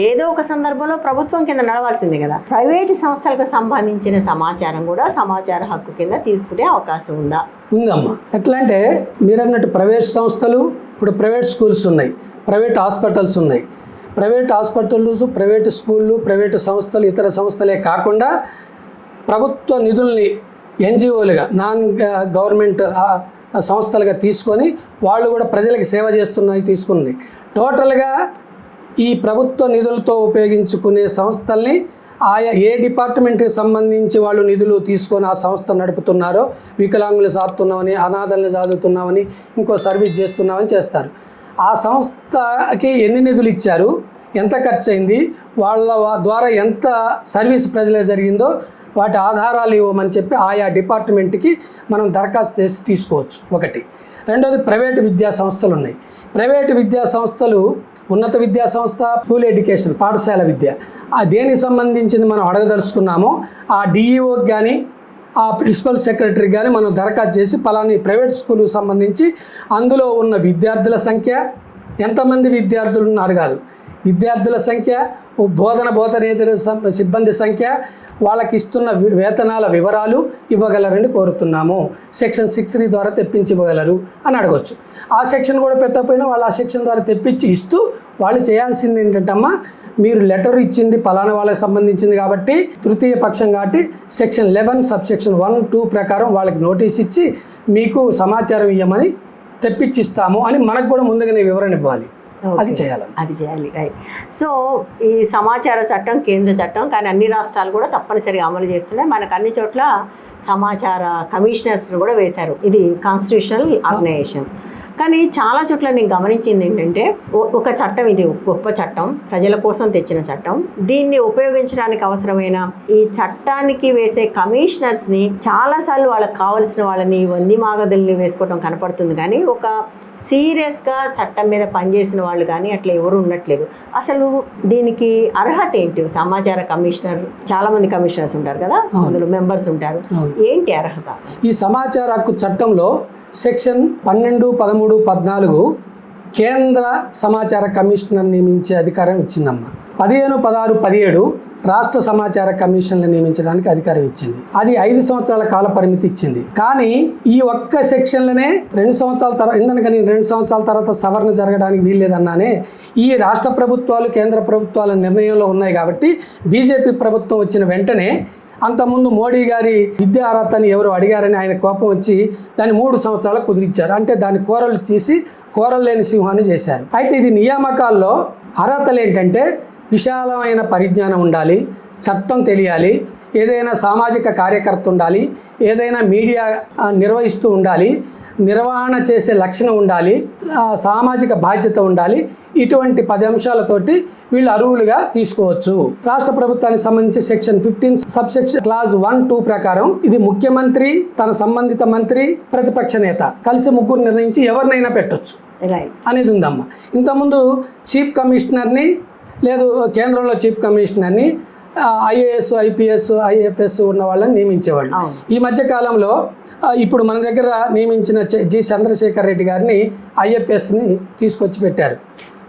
ఏదో ఒక సందర్భంలో ప్రభుత్వం కింద నడవాల్సిందే కదా. ప్రైవేటు సంస్థలకు సంబంధించిన సమాచారం కూడా సమాచార హక్కు కింద తీసుకునే అవకాశం ఉందా? ఉందమ్మా. ఎట్లా అంటే మీరు అన్నట్టు ప్రైవేట్ సంస్థలు, ఇప్పుడు ప్రైవేట్ స్కూల్స్ ఉన్నాయి, ప్రైవేట్ హాస్పిటల్స్ ఉన్నాయి. ప్రైవేట్ హాస్పిటల్స్, ప్రైవేట్ స్కూళ్ళు, ప్రైవేటు సంస్థలు, ఇతర సంస్థలే కాకుండా ప్రభుత్వ నిధుల్ని ఎన్జిఓలుగా, నాన్ గవర్నమెంట్ సంస్థలుగా తీసుకొని వాళ్ళు కూడా ప్రజలకు సేవ చేస్తున్నాయి తీసుకుని టోటల్గా ఈ ప్రభుత్వ నిధులతో ఉపయోగించుకునే సంస్థల్ని ఆయా ఏ డిపార్ట్మెంట్కి సంబంధించి వాళ్ళు నిధులు తీసుకొని ఆ సంస్థ నడుపుతున్నారో, వికలాంగులు సాదుతున్నామని, అనాథల్ని సాదుతున్నామని, ఇంకో సర్వీస్ చేస్తున్నామని చేస్తారు. ఆ సంస్థకి ఎన్ని నిధులు ఇచ్చారు, ఎంత ఖర్చు అయింది, వాళ్ళ ద్వారా ఎంత సర్వీస్ ప్రజలకు జరిగిందో వాటి ఆధారాలు ఇవ్వమని చెప్పి ఆయా డిపార్ట్మెంట్కి మనం దరఖాస్తు చేసి తీసుకోవచ్చు. ఒకటి. రెండోది ప్రైవేటు విద్యా సంస్థలు ఉన్నాయి. ప్రైవేటు విద్యా సంస్థలు ఉన్నత విద్యా సంస్థ, స్కూల్ ఎడ్యుకేషన్, పాఠశాల విద్య, దేనికి సంబంధించింది మనం అడగదలుచుకున్నామో ఆ డిఈఓకి కానీ ఆ ప్రిన్సిపల్ సెక్రటరీకి కానీ మనం దరఖాస్తు చేసి పలాని ప్రైవేట్ స్కూల్కి సంబంధించి అందులో ఉన్న విద్యార్థుల సంఖ్య, ఎంతమంది విద్యార్థులు ఉన్నారు కాదు, విద్యార్థుల సంఖ్య, బోధనేతర సిబ్బంది సంఖ్య, వాళ్ళకి ఇస్తున్న వేతనాల వివరాలు ఇవ్వగలరని కోరుతున్నాము, సెక్షన్ 6(3) ద్వారా తెప్పించి ఇవ్వగలరు అని అడగవచ్చు. ఆ సెక్షన్ కూడా పెట్టకపోయినా వాళ్ళు ఆ సెక్షన్ ద్వారా తెప్పించి ఇస్తూ వాళ్ళు చేయాల్సింది ఏంటంటమ్మా, మీరు లెటర్ ఇచ్చింది పలానా వాళ్ళకి సంబంధించింది కాబట్టి తృతీయ పక్షం కాబట్టి సెక్షన్ 11 సబ్సెక్షన్ 1, 2 ప్రకారం వాళ్ళకి నోటీస్ ఇచ్చి మీకు సమాచారం ఇవ్వమని తెప్పించిస్తాము అని మనకు కూడా ముందుగానే వివరణ ఇవ్వాలి. అది చేయాలి. రైట్. సో ఈ సమాచార చట్టం కేంద్ర చట్టం, కానీ అన్ని రాష్ట్రాలు కూడా తప్పనిసరిగా అమలు చేస్తున్నాయి. మనకు అన్ని చోట్ల సమాచార కమిషనర్స్ కూడా వేశారు. ఇది కాన్స్టిట్యూషనల్ ఆర్గనైజేషన్. కానీ చాలా చోట్ల నేను గమనించింది ఏంటంటే ఒక చట్టం, ఇది గొప్ప చట్టం, ప్రజల కోసం తెచ్చిన చట్టం, దీన్ని ఉపయోగించడానికి అవసరమైన ఈ చట్టానికి వేసే కమిషనర్స్ని చాలాసార్లు వాళ్ళకి కావాల్సిన వాళ్ళని వంది మాగదుల్ని వేసుకోవడం కనపడుతుంది. కానీ ఒక సీరియస్గా చట్టం మీద పనిచేసిన వాళ్ళు కానీ అట్లా ఎవరు ఉండట్లేదు. అసలు దీనికి అర్హత ఏంటి? సమాచార కమిషనర్, చాలా మంది కమిషనర్స్ ఉంటారు కదా, అందులో మెంబర్స్ ఉంటారు, ఏంటి అర్హత? ఈ సమాచార హక్కు చట్టంలో సెక్షన్ 12, 13, 14 కేంద్ర సమాచార కమిషనర్ నియమించే అధికారం ఇచ్చిందమ్మా. 15, 16, 17 రాష్ట్ర సమాచార కమిషన్లు నియమించడానికి అధికారం ఇచ్చింది. అది 5 సంవత్సరాల కాల పరిమితి ఇచ్చింది. కానీ ఈ ఒక్క సెక్షన్లనే 2 సంవత్సరాల తర్వాత, ఎందుకని 2 సంవత్సరాల తర్వాత సవరణ జరగడానికి వీల్లేదన్నానే ఈ రాష్ట్ర ప్రభుత్వాలు కేంద్ర ప్రభుత్వాల నిర్ణయంలో ఉన్నాయి. కాబట్టి బీజేపీ ప్రభుత్వం వచ్చిన వెంటనే, అంతకుముందు మోడీ గారి విద్యా అర్హతని ఎవరు అడిగారని ఆయన కోపం వచ్చి దాన్ని 3 సంవత్సరాలకు కుదిరించారు. అంటే దాన్ని కూరలు తీసి కూరలు లేని సింహాన్ని చేశారు. అయితే ఇది నియామకాల్లో అర్హతలు ఏంటంటే విశాలమైన పరిజ్ఞానం ఉండాలి, చట్టం తెలియాలి, ఏదైనా సామాజిక కార్యకర్త ఉండాలి, ఏదైనా మీడియా నిర్వహిస్తూ ఉండాలి, నిర్వహణ చేసే లక్షణం ఉండాలి, సామాజిక బాధ్యత ఉండాలి. ఇటువంటి 10 అంశాలతోటి వీళ్ళు అర్హులుగా తీసుకోవచ్చు. రాష్ట్ర ప్రభుత్వానికి సంబంధించి సెక్షన్ 15 సబ్సెక్షన్ క్లాజ్ 1, 2 ప్రకారం ఇది ముఖ్యమంత్రి, తన సంబంధిత మంత్రి, ప్రతిపక్ష నేత కలిసి ముగ్గురు నిర్ణయించి ఎవరినైనా పెట్టొచ్చు అనేది ఉందమ్మా. ఇంతకుముందు చీఫ్ కమిషనర్ని, లేదు కేంద్రంలో చీఫ్ కమిషనర్ని ఐఏఎస్, ఐపీఎస్, ఐఎఫ్ఎస్ ఉన్న వాళ్ళని నియమించేవాళ్ళు. ఈ మధ్య కాలంలో ఇప్పుడు మన దగ్గర నియమించిన జి చంద్రశేఖర్ రెడ్డి గారిని ఐఎఫ్ఎస్ని తీసుకొచ్చి పెట్టారు.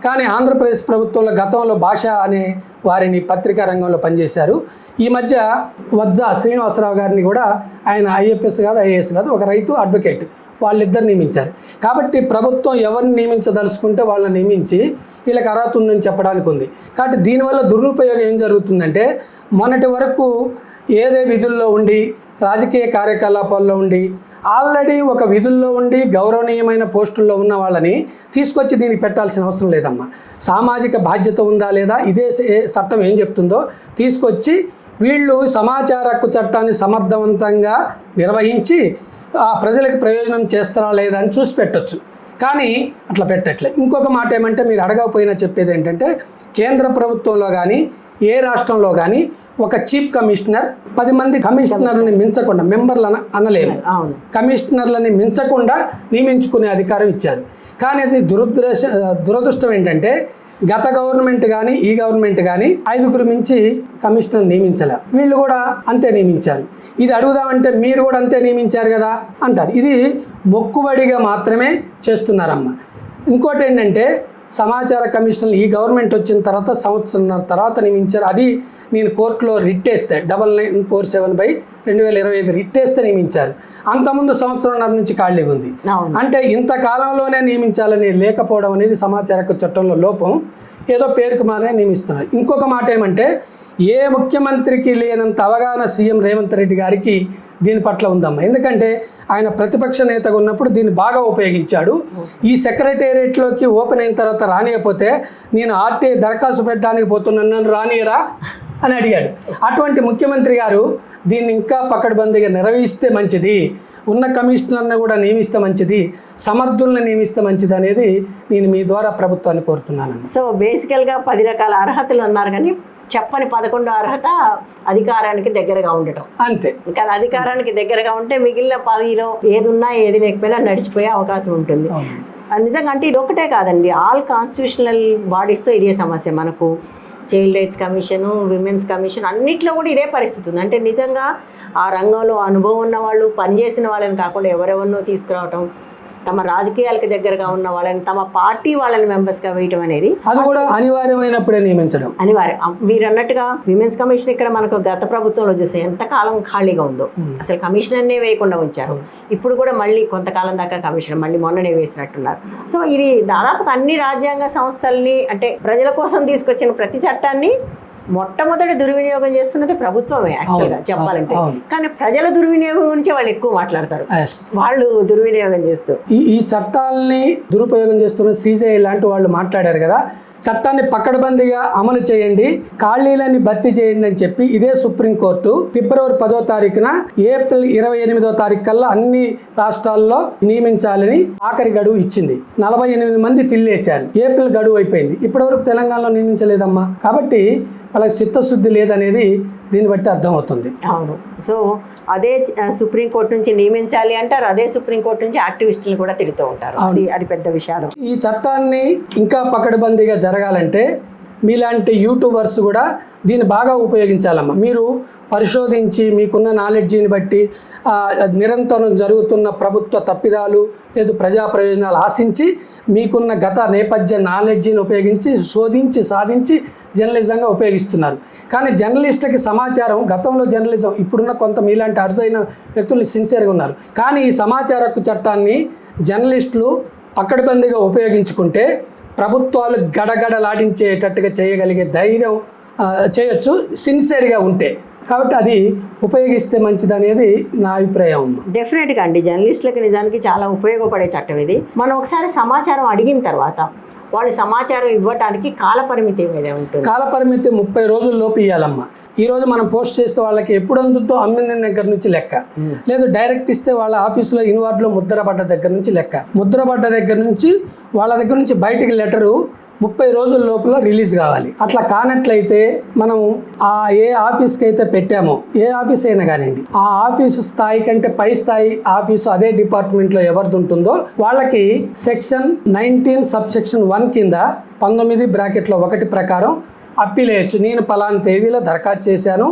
కానీ ఆంధ్రప్రదేశ్ ప్రభుత్వంలో గతంలో భాష అనే వారిని పత్రికా రంగంలో పనిచేశారు. ఈ మధ్య వజ్జా శ్రీనివాసరావు గారిని కూడా ఆయన ఐఎఫ్ఎస్ కాదు, ఐఏఎస్ కాదు, ఒక రైతు అడ్వకేట్, వాళ్ళిద్దరు నియమించారు. కాబట్టి ప్రభుత్వం ఎవరిని నియమించదలుచుకుంటే వాళ్ళని నియమించి వీళ్ళకి అర్హత ఉందని చెప్పడానికి ఉంది. కాబట్టి దీనివల్ల దురుపయోగం ఏం జరుగుతుందంటే, మొన్నటి వరకు ఏదే విధుల్లో ఉండి రాజకీయ కార్యకలాపాల్లో ఉండి ఆల్రెడీ ఒక విధుల్లో ఉండి గౌరవనీయమైన పోస్టుల్లో ఉన్న వాళ్ళని తీసుకొచ్చి దీనికి పెట్టాల్సిన అవసరం లేదమ్మా. సామాజిక బాధ్యత ఉందా లేదా, ఇదే చట్టం ఏం చెప్తుందో తీసుకొచ్చి వీళ్ళు సమాచార హక్కు చట్టాన్ని సమర్థవంతంగా నిర్వహించి ప్రజలకు ప్రయోజనం చేస్తారా లేదా అని చూసి పెట్టచ్చు. కానీ అట్లా పెట్టట్లే. ఇంకొక మాట ఏమంటే, మీరు అడగకపోయినా చెప్పేది ఏంటంటే, కేంద్ర ప్రభుత్వంలో కానీ ఏ రాష్ట్రంలో కానీ ఒక చీఫ్ కమిషనర్ 10 మంది కమిషనర్లని మించకుండా, మెంబర్లు అనలేము, కమిషనర్లని మించకుండా నియమించుకునే అధికారం ఇచ్చారు. కానీ అది దురదృష్టం ఏంటంటే, గత గవర్నమెంట్ కానీ ఈ గవర్నమెంట్ కానీ 5గురు మించి కమిషనర్ నియమించలే. వీళ్ళు కూడా అంతే నియమించారు. ఇది అడుగుదామంటే మీరు కూడా అంతే నియమించారు కదా అంటారు. ఇది మొక్కుబడిగా మాత్రమే చేస్తున్నారమ్మ. ఇంకోటి ఏంటంటే, సమాచార కమిషనర్లు ఈ గవర్నమెంట్ వచ్చిన తర్వాత సంవత్సరంన్నర తర్వాత నియమించారు. అది నేను కోర్టులో రిట్టేస్తే 9947/2025 రిట్టేస్తే నియమించారు. అంతకుముందు సంవత్సరంన్నర నుంచి ఖాళీగా ఉంది. అంటే ఇంతకాలంలోనే నియమించాలని లేకపోవడం అనేది సమాచార హక్కు చట్టంలో లోపం. ఏదో పేరుకు మారే నియమిస్తున్నారు. ఇంకొక మాట ఏమంటే, ఏ ముఖ్యమంత్రికి లేనంత అవగాహన సీఎం రేవంత్ రెడ్డి గారికి దీని పట్ల ఉందమ్మా. ఎందుకంటే ఆయన ప్రతిపక్ష నేతగా ఉన్నప్పుడు దీన్ని బాగా ఉపయోగించాడు. ఈ సెక్రటేరియట్లోకి ఓపెన్ అయిన తర్వాత రానియకపోతే నేను ఆర్టీఐ దరఖాస్తు పెట్టడానికి పోతున్నాను, నన్ను రానియరా అని అడిగాడు. అటువంటి ముఖ్యమంత్రి గారు దీన్ని ఇంకా పకడ్బందీగా నిర్వహిస్తే మంచిది, ఉన్న కమిషనర్ని కూడా నియమిస్తే మంచిది, సమర్థుల్ని నియమిస్తే మంచిది అనేది నేను మీ ద్వారా ప్రభుత్వాన్ని కోరుతున్నాను. సో బేసికల్గా 10 రకాల అర్హతలు అన్నారు, కానీ చెప్పని 11వ అర్హత అధికారానికి దగ్గరగా ఉండటం. అంతే. కానీ అధికారానికి దగ్గరగా ఉంటే మిగిలిన 10లో ఏది ఉన్నా ఏది లేకపోయినా నడిచిపోయే అవకాశం ఉంటుంది. నిజంగా అంటే ఇది ఒకటే కాదండి, ఆల్ కాన్స్టిట్యూషనల్ బాడీస్తో ఇదే సమస్య. మనకు child rights commission, women's commission, అన్నిట్లో కూడా ఇదే పరిస్థితి ఉంది. అంటే నిజంగా ఆ రంగంలో అనుభవం ఉన్న వాళ్ళు, పనిచేసిన వాళ్ళని కాకుండా ఎవరెవరినో తీసుకురావటం, తమ రాజకీయాలకు దగ్గరగా ఉన్న వాళ్ళని, తమ పార్టీ వాళ్ళని మెంబర్స్గా వేయటం అనేది అది కూడా అనివార్యమైనప్పుడే నియమించడం అనివార్యం. మీరు అన్నట్టుగా విమెన్స్ కమిషన్ ఇక్కడ మనకు గత ప్రభుత్వంలో చూస్తే ఎంతకాలం ఖాళీగా ఉందో, అసలు కమిషనర్నే వేయకుండా ఉంచారు. ఇప్పుడు కూడా మళ్ళీ కొంతకాలం దాకా కమిషనర్ మళ్ళీ మొన్ననే వేసినట్టున్నారు. సో ఇది దాదాపుగా అన్ని రాజ్యాంగ సంస్థల్ని, అంటే ప్రజల కోసం తీసుకొచ్చిన ప్రతి చట్టాన్ని మొట్టమొదటి దుర్వినియోగం చేస్తున్నది ప్రభుత్వమే యాక్చువల్గా చెప్పాలంటే. అవును. కానీ ప్రజల దుర్వినియోగం గురించి వాళ్ళు ఎక్కువ మాట్లాడతారు, Yes. వాళ్ళు దుర్వినియోగం చేస్తూ. ఈ చట్టాలని దురుపయోగం చేస్తున్న సీజే లాంటి వాళ్ళు మాట్లాడారు కదా, చట్టాన్ని పకడ్బందీగా అమలు చేయండి, ఖాళీలని భర్తీ చేయండి అని చెప్పి ఇదే సుప్రీంకోర్టు ఫిబ్రవరి 10వ తారీఖున ఏప్రిల్ 28వ తారీఖు కల్లా అన్ని రాష్ట్రాల్లో నియమించాలని ఆఖరి గడువు ఇచ్చింది. 48 మంది ఫిల్ చేశారు. ఏప్రిల్ గడువు అయిపోయింది, ఇప్పటివరకు తెలంగాణలో నియమించలేదమ్మా. కాబట్టి వాళ్ళకి చిత్తశుద్ధి లేదనేది దీన్ని బట్టి అర్థమవుతుంది. అవును. సో అదే సుప్రీంకోర్టు నుంచి నియమించాలి అంటారు, అదే సుప్రీంకోర్టు నుంచి యాక్టివిస్టులు కూడా తిడుతూ ఉంటారు. అది పెద్ద విషాదం. ఈ చట్టాన్ని ఇంకా పకడ్బందీగా జరగాలంటే మీలాంటి యూట్యూబర్స్ కూడా దీన్ని బాగా ఉపయోగించాలమ్మా. మీరు పరిశోధించి మీకున్న నాలెడ్జిని బట్టి నిరంతరం జరుగుతున్న ప్రభుత్వ తప్పిదాలు లేదు ప్రజా ప్రయోజనాలు ఆశించి మీకున్న గత నేపథ్య నాలెడ్జిని ఉపయోగించి శోధించి సాధించి జర్నలిజంగా ఉపయోగిస్తున్నారు. కానీ జర్నలిస్ట్కి సమాచారం, గతంలో జర్నలిజం, ఇప్పుడున్న కొంత మీలాంటి అరుదైన వ్యక్తులు సిన్సియర్గా ఉన్నారు. కానీ ఈ సమాచార హక్కు చట్టాన్ని జర్నలిస్టులు పకడ్బందీగా ఉపయోగించుకుంటే ప్రభుత్వాలు గడగడలాడించేటట్టుగా చేయగలిగే ధైర్యం చేయొచ్చు సిన్సియర్గా ఉంటే. కాబట్టి అది ఉపయోగిస్తే మంచిది అనేది నా అభిప్రాయం. డెఫినెట్గా అండి, జర్నలిస్టులకి నిజానికి చాలా ఉపయోగపడే చట్టం ఇది. మనం ఒకసారి సమాచారం అడిగిన తర్వాత వాళ్ళు సమాచారం ఇవ్వడానికి కాలపరిమితి ఏమైనా ఉంటుంది? కాలపరిమితి 30 రోజుల్లోపు ఇవ్వాలమ్మా. ఈరోజు మనం పోస్ట్ చేస్తే వాళ్ళకి ఎప్పుడు అందుతో అమ్మిన దగ్గర నుంచి లెక్క, లేదు డైరెక్ట్ ఇస్తే వాళ్ళ ఆఫీసులో ఇన్వార్డ్లో ముద్రపడ్డ దగ్గర నుంచి లెక్క, ముద్రపడ్డ దగ్గర నుంచి వాళ్ళ దగ్గర నుంచి బయటికి లెటరు 30 రోజుల లోపల రిలీజ్ కావాలి. అట్లా కానట్లయితే మనం ఏ ఆఫీస్కి అయితే పెట్టామో, ఏ ఆఫీస్ అయినా కానివ్వండి, ఆ ఆఫీసు స్థాయి కంటే పై స్థాయి ఆఫీసు అదే డిపార్ట్మెంట్లో ఎవరిది ఉంటుందో వాళ్ళకి సెక్షన్ 19 సబ్సెక్షన్ 1 కింద 19(1) ప్రకారం అప్పీల్ వేయచ్చు. నేను పలానా తేదీలో దరఖాస్తు చేశాను,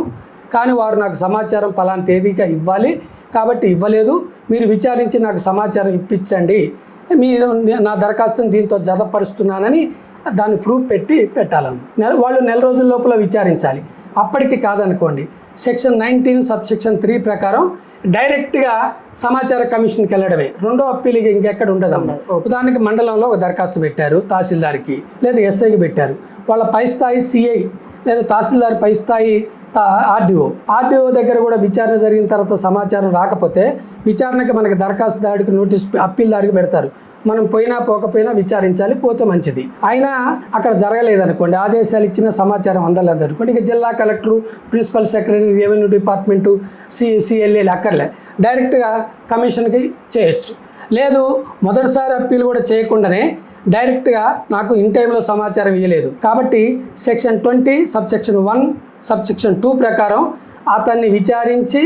కానీ వారు నాకు సమాచారం పలానా తేదీగా ఇవ్వాలి, కాబట్టి ఇవ్వలేదు, మీరు విచారించి నాకు సమాచారం ఇప్పించండి, నా దరఖాస్తుని దీంతో జతపరుస్తున్నానని దాన్ని ప్రూఫ్ పెట్టాలన్న వాళ్ళు 1 రోజుల లోపల విచారించాలి. అప్పటికి కాదనుకోండి, సెక్షన్ 19 సబ్సెక్షన్ 3 ప్రకారం డైరెక్ట్గా సమాచార కమిషన్కి వెళ్ళడమే. రెండో అప్పీల్కి ఇంకెక్కడ ఉండదమ్మా. ఉదాహరణకి మండలంలో ఒక దరఖాస్తు పెట్టారు తహసీల్దార్కి లేదా ఎస్ఐకి పెట్టారు, వాళ్ళ పై స్థాయి సిఐ లేదా తహసీల్దార్ పై స్థాయి ఆర్డీఓ దగ్గర కూడా విచారణ జరిగిన తర్వాత సమాచారం రాకపోతే విచారణకి మనకి దరఖాస్తుదారుడికి నోటీస్ అప్పీల్దారికి పెడతారు. మనం పోయినా పోకపోయినా విచారించాలి, పోతే మంచిది. అయినా అక్కడ జరగలేదనుకోండి, ఆదేశాలు ఇచ్చిన సమాచారం అందలేదనుకోండి, ఇక జిల్లా collector, principal secretary, revenue department, CLA అక్కర్లే, డైరెక్ట్గా కమిషన్కి చేయొచ్చు. లేదు మొదటిసారి అప్పీల్ కూడా చేయకుండానే డైరెక్ట్గా నాకు ఇన్ టైంలో సమాచారం ఇవ్వలేదు కాబట్టి సెక్షన్ 20 సబ్సెక్షన్ 1 సబ్సెక్షన్ 2 ప్రకారం అతన్ని విచారించి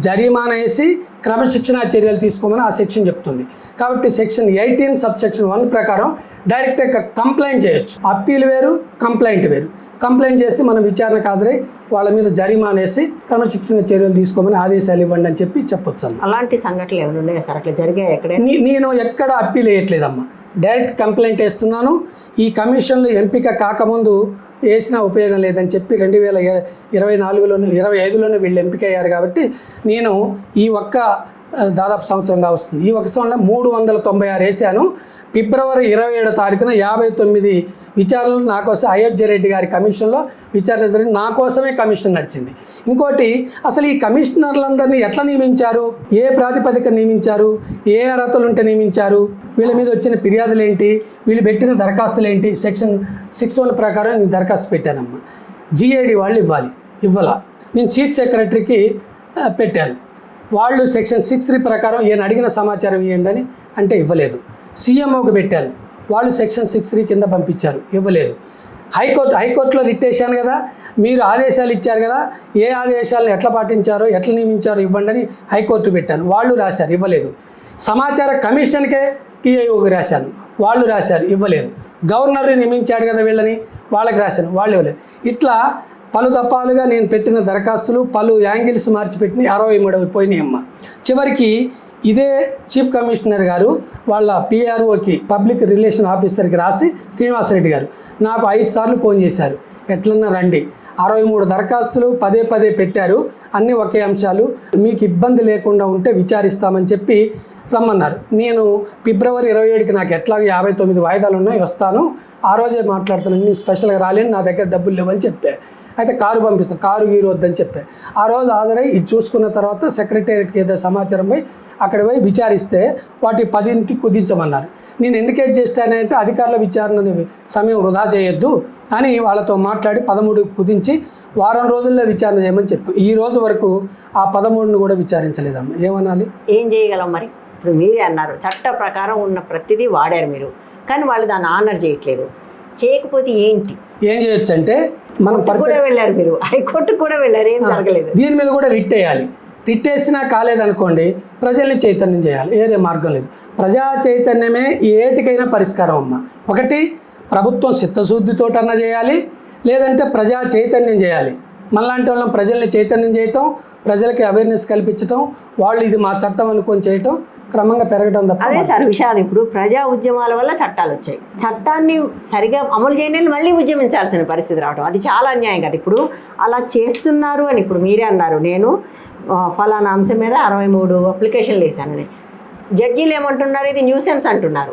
జరిమానా వేసి క్రమశిక్షణా చర్యలు తీసుకోమని ఆ సెక్షన్ చెప్తుంది. కాబట్టి సెక్షన్ 18 సబ్సెక్షన్ 1 ప్రకారం డైరెక్ట్గా కంప్లైంట్ చేయొచ్చు. అప్పీల్ వేరు, కంప్లైంట్ వేరు. కంప్లైంట్ చేసి మనం విచారణకు హాజరై వాళ్ళ మీద జరిమానా వేసి క్రమశిక్షణ చర్యలు తీసుకోమని ఆదేశాలు ఇవ్వండి అని చెప్పొచ్చు. అలాంటి సంఘటనలు ఏమైనా ఉన్నాయా సార్? అట్లా జరిగాయి ఎక్కడ? నేను ఎక్కడ అప్పీల్ వేయట్లేదమ్మా, డైరెక్ట్ కంప్లైంట్ వేస్తున్నాను. ఈ కమిషన్లు ఎంపిక కాకముందు వేసినా ఉపయోగం లేదని చెప్పి 2024-25లోనే వీళ్ళు ఎంపిక అయ్యారు. కాబట్టి నేను ఈ దాదాపు సంవత్సరంగా వస్తుంది, ఈ సంవత్సరంలో 396 వేసాను. ఫిబ్రవరి 27వ తారీఖున 59 విచారణలు నా కోసం అయోధ్య రెడ్డి గారి కమిషన్లో విచారణ జరిగి నా కోసమే కమిషన్ నడిచింది. ఇంకోటి, అసలు ఈ కమిషనర్లందరినీ ఎట్లా నియమించారు, ఏ ప్రాతిపదిక నియమించారు, ఏ అర్హతలు ఉంటే నియమించారు, వీళ్ళ మీద వచ్చిన ఫిర్యాదులు ఏంటి, వీళ్ళు పెట్టిన దరఖాస్తులు ఏంటి? సెక్షన్ 6(1) ప్రకారం నేను దరఖాస్తు పెట్టానమ్మా. జిఐడి వాళ్ళు ఇవ్వాల. నేను చీఫ్ సెక్రటరీకి పెట్టాను, వాళ్ళు సెక్షన్ 6(3) ప్రకారం ఈయన అడిగిన సమాచారం ఇవ్వండి అని అంటే ఇవ్వలేదు. సీఎంఓకి పెట్టాను, వాళ్ళు సెక్షన్ 6(3) కింద పంపించారు, ఇవ్వలేదు. హైకోర్టులో రిట్ వేశాను కదా, మీరు ఆదేశాలు ఇచ్చారు కదా, ఏ ఆదేశాలను ఎట్లా పాటించారో ఎట్లా నియమించారో ఇవ్వండి అని హైకోర్టు పెట్టాను, వాళ్ళు రాశారు, ఇవ్వలేదు. సమాచార కమిషన్కే పిఐఓకి రాశాను, వాళ్ళు రాశారు, ఇవ్వలేదు. గవర్నర్ నియమించాడు కదా వీళ్ళని, వాళ్ళకి రాశాను, వాళ్ళు ఇవ్వలేదు. ఇట్లా పలు దఫాలుగా నేను పెట్టిన దరఖాస్తులు పలు యాంగిల్స్ మార్చిపెట్టి 63 పోయినాయి అమ్మ. చివరికి ఇదే చీఫ్ కమిషనర్ గారు వాళ్ళ పిఆర్ఓకి పబ్లిక్ రిలేషన్ ఆఫీసర్కి రాసి శ్రీనివాసరెడ్డి గారు నాకు 5 సార్లు ఫోన్ చేశారు, ఎట్లన్నా రండి, 63 దరఖాస్తులు పదే పెట్టారు, అన్నీ ఒకే అంశాలు, మీకు ఇబ్బంది లేకుండా ఉంటే విచారిస్తామని చెప్పి రమ్మన్నారు. నేను ఫిబ్రవరి 27కి నాకు ఎట్లాగో 59 వాయిదాలు ఉన్నాయి, వస్తాను, ఆ రోజే మాట్లాడుతున్నాను, నేను స్పెషల్గా రాలేను, నా దగ్గర డబ్బులు లేవని చెప్తే అయితే కారు పంపిస్తాను, కారు గీరు వద్దని చెప్పే. ఆ రోజు హాజరై ఇది చూసుకున్న తర్వాత సెక్రటేరియట్కి ఏదో సమాచారం పోయి అక్కడ పోయి విచారిస్తే వాటి 10కి కుదించమన్నారు. నేను ఎందుకు చేస్తానంటే అధికారుల విచారణ సమయం వృధా చేయొద్దు అని వాళ్ళతో మాట్లాడి 13 కుదించి వారం రోజుల్లో విచారణ చేయమని చెప్పి ఈ రోజు వరకు ఆ 13ని కూడా విచారించలేదమ్మా. ఏమనాలి? ఏం చేయగలం మరి? ఇప్పుడు మీరే అన్నారు చట్ట ప్రకారం ఉన్న ప్రతిదీ వాడారు మీరు, కానీ వాళ్ళు దాన్ని ఆనర్ చేయట్లేదు. చేయకపోతే ఏంటి ఏం చేయొచ్చు అంటే మనం కూడా వెళ్ళారు, మీరు హైకోర్టుకు కూడా వెళ్ళారు, ఏం జరగలేదు. దీని మీద కూడా రిట్ వేయాలి. రిట్ వేసినా కాలేదనుకోండి ప్రజల్ని చైతన్యం చేయాలి, వేరే మార్గం లేదు. ప్రజా చైతన్యమే ఏటికైనా పరిష్కారం అమ్మ. ఒకటి ప్రభుత్వం చిత్తశుద్ధితోటన్నా చేయాలి, లేదంటే ప్రజా చైతన్యం చేయాలి. మనలాంటి వాళ్ళని ప్రజల్ని చైతన్యం చేయటం, ప్రజలకి అవేర్నెస్ కల్పించటం, వాళ్ళు ఇది మా చట్టం అనుకొని చేయటం క్రమంగా పెరగడం తప్ప. అదే సార్ విషాదం. ఇప్పుడు ప్రజా ఉద్యమాల వల్ల చట్టాలు వచ్చాయి, చట్టాన్ని సరిగా అమలు చేయని మళ్ళీ ఉద్యమించాల్సిన పరిస్థితి రావడం అది చాలా అన్యాయం కదా. ఇప్పుడు అలా చేస్తున్నారు అని ఇప్పుడు మీరే అన్నారు, నేను ఫలానా అంశం మీద 63 అప్లికేషన్లు వేసానని. జడ్జీలు ఏమంటున్నారు, ఇది న్యూసెన్స్ అంటున్నారు.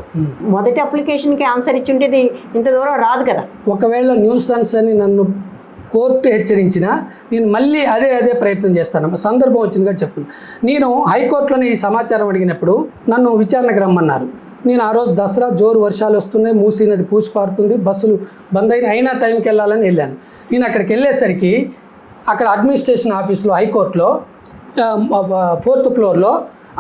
మొదటి అప్లికేషన్కి ఆన్సర్ ఇచ్చుంటే ఇది ఇంత దూరం రాదు కదా. ఒకవేళ న్యూసెన్స్ అని నన్ను కోర్టు హెచ్చరించినా నేను మళ్ళీ అదే ప్రయత్నం చేస్తాను. సందర్భం వచ్చింది కాబట్టి చెప్తున్నాను. నేను హైకోర్టులోనే ఈ సమాచారం అడిగినప్పుడు నన్ను విచారణకు రమ్మన్నారు. నేను ఆ రోజు దసరా జోరు వర్షాలు వస్తున్నాయి, మూసీ నది పూసిపారుతుంది, బస్సులు బంద్ అయినా టైంకి వెళ్ళాలని వెళ్ళాను. నేను అక్కడికి వెళ్ళేసరికి అక్కడ అడ్మినిస్ట్రేషన్ ఆఫీస్లో హైకోర్టులో 4th ఫ్లోర్లో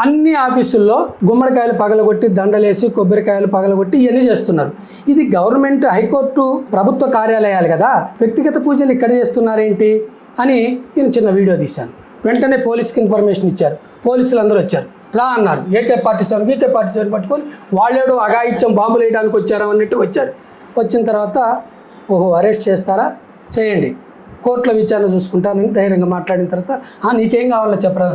అన్ని ఆఫీసుల్లో గుమ్మడికాయలు పగలగొట్టి దండలేసి కొబ్బరికాయలు పగలగొట్టి ఇవన్నీ చేస్తున్నారు. ఇది గవర్నమెంట్ హైకోర్టు ప్రభుత్వ కార్యాలయాలు కదా, వ్యక్తిగత పూజలు ఇక్కడ చేస్తున్నారేంటి అని నేను చిన్న వీడియో తీశాను. వెంటనే పోలీస్కి ఇన్ఫర్మేషన్ ఇచ్చారు, పోలీసులు అందరూ వచ్చారు, రా అన్నారు. AK-47 BK-47 పట్టుకొని వాళ్ళేడో అఘాయిత్యం బాంబులు వేయడానికి వచ్చారా అన్నట్టు వచ్చారు. వచ్చిన తర్వాత ఓహో అరెస్ట్ చేస్తారా, చేయండి, కోర్టులో విచారణ చూసుకుంటానని ధైర్యంగా మాట్లాడిన తర్వాత నీకేం కావాలో చెప్పరా,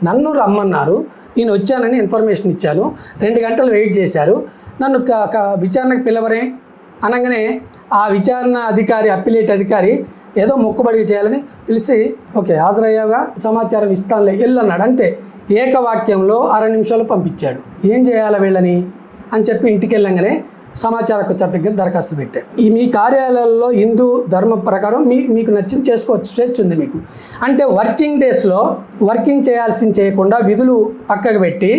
నన్ను రమ్మన్నారు, నేను వచ్చానని ఇన్ఫర్మేషన్ ఇచ్చాను, 2 గంటలు వెయిట్ చేశారు, నన్ను విచారణకు పిలవరే అనగానే ఆ విచారణ అధికారి అప్పిలేట్ అధికారి ఏదో మొక్కుబడి చేయాలని పిలిచి ఓకే హాజరయ్యాగా సమాచారం ఇస్తానులే వెళ్ళన్నాడు. అంతే ఏకవాక్యంలో 6 నిమిషాలు పంపించాడు. ఏం చేయాలి వీళ్ళని అని చెప్పి ఇంటికి వెళ్ళంగానే సమాచార హక్కు చట్టం కింద దరఖాస్తు పెట్టా. ఈ మీ కార్యాలయాల్లో హిందూ ధర్మం ప్రకారం మీకు నచ్చింది చేసుకోవచ్చు, స్వేచ్ఛ ఉంది మీకు. అంటే వర్కింగ్ డేస్లో వర్కింగ్ చేయాల్సింది చేయకుండా విధులు పక్కకు పెట్టి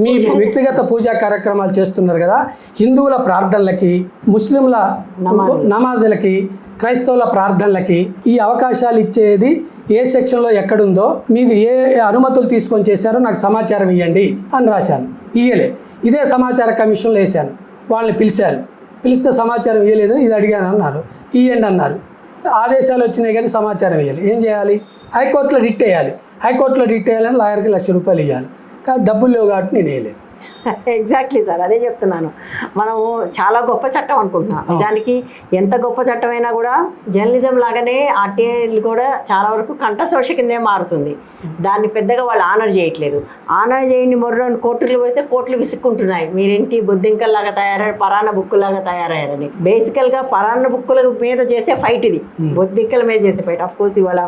మీ వ్యక్తిగత పూజా కార్యక్రమాలు చేస్తున్నారు కదా. హిందువుల ప్రార్థనలకి, ముస్లింల నమాజులకి, క్రైస్తవుల ప్రార్థనలకి ఈ అవకాశాలు ఇచ్చేది ఏ సెక్షన్లో ఎక్కడుందో, మీకు ఏ అనుమతులు తీసుకొని చేశారో నాకు సమాచారం ఇవ్వండి అని రాశాను. ఇయ్యలే. ఇదే సమాచార కమిషన్లో వేశాను. వాళ్ళని పిలిస్తే సమాచారం ఇవ్వలేదని ఇది అడిగాను అన్నారు. ఇవ్వండి అన్నారు. ఆదేశాలు వచ్చినాయి కానీ సమాచారం ఇవ్వాలి. ఏం చేయాలి? హైకోర్టులో రిట్ వేయాలి. హైకోర్టులో రిట్ వేయాలని లాయర్కి ₹1,00,000 ఇవ్వాలి. కానీ డబ్బులు లేవు కాబట్టి నేను వేయలేదు. ఎగ్జాక్ట్లీ సార్, అదే చెప్తున్నాను. మనము చాలా గొప్ప చట్టం అనుకుంటున్నాం. నిజానికి ఎంత గొప్ప చట్టం అయినా కూడా జర్నలిజం లాగానే RTI కూడా చాలా వరకు కంఠశోష కిందే మారుతుంది. దాన్ని పెద్దగా వాళ్ళు ఆనర్ చేయట్లేదు. ఆనర్ చేయండి మొర్రని కోర్టులు పెడితే కోర్టులు విసుక్కుంటున్నాయి, మీరేంటి బొద్దింకల్లాగా తయారయ్యారు, పరాన్న బుక్కులాగా తయారయ్యారని. బేసికల్గా పరాన్న బుక్కుల మీద చేసే ఫైట్ ఇది, బొద్దింకల మీద చేసే ఫైట్. ఆఫ్ కోర్స్ ఇవాళ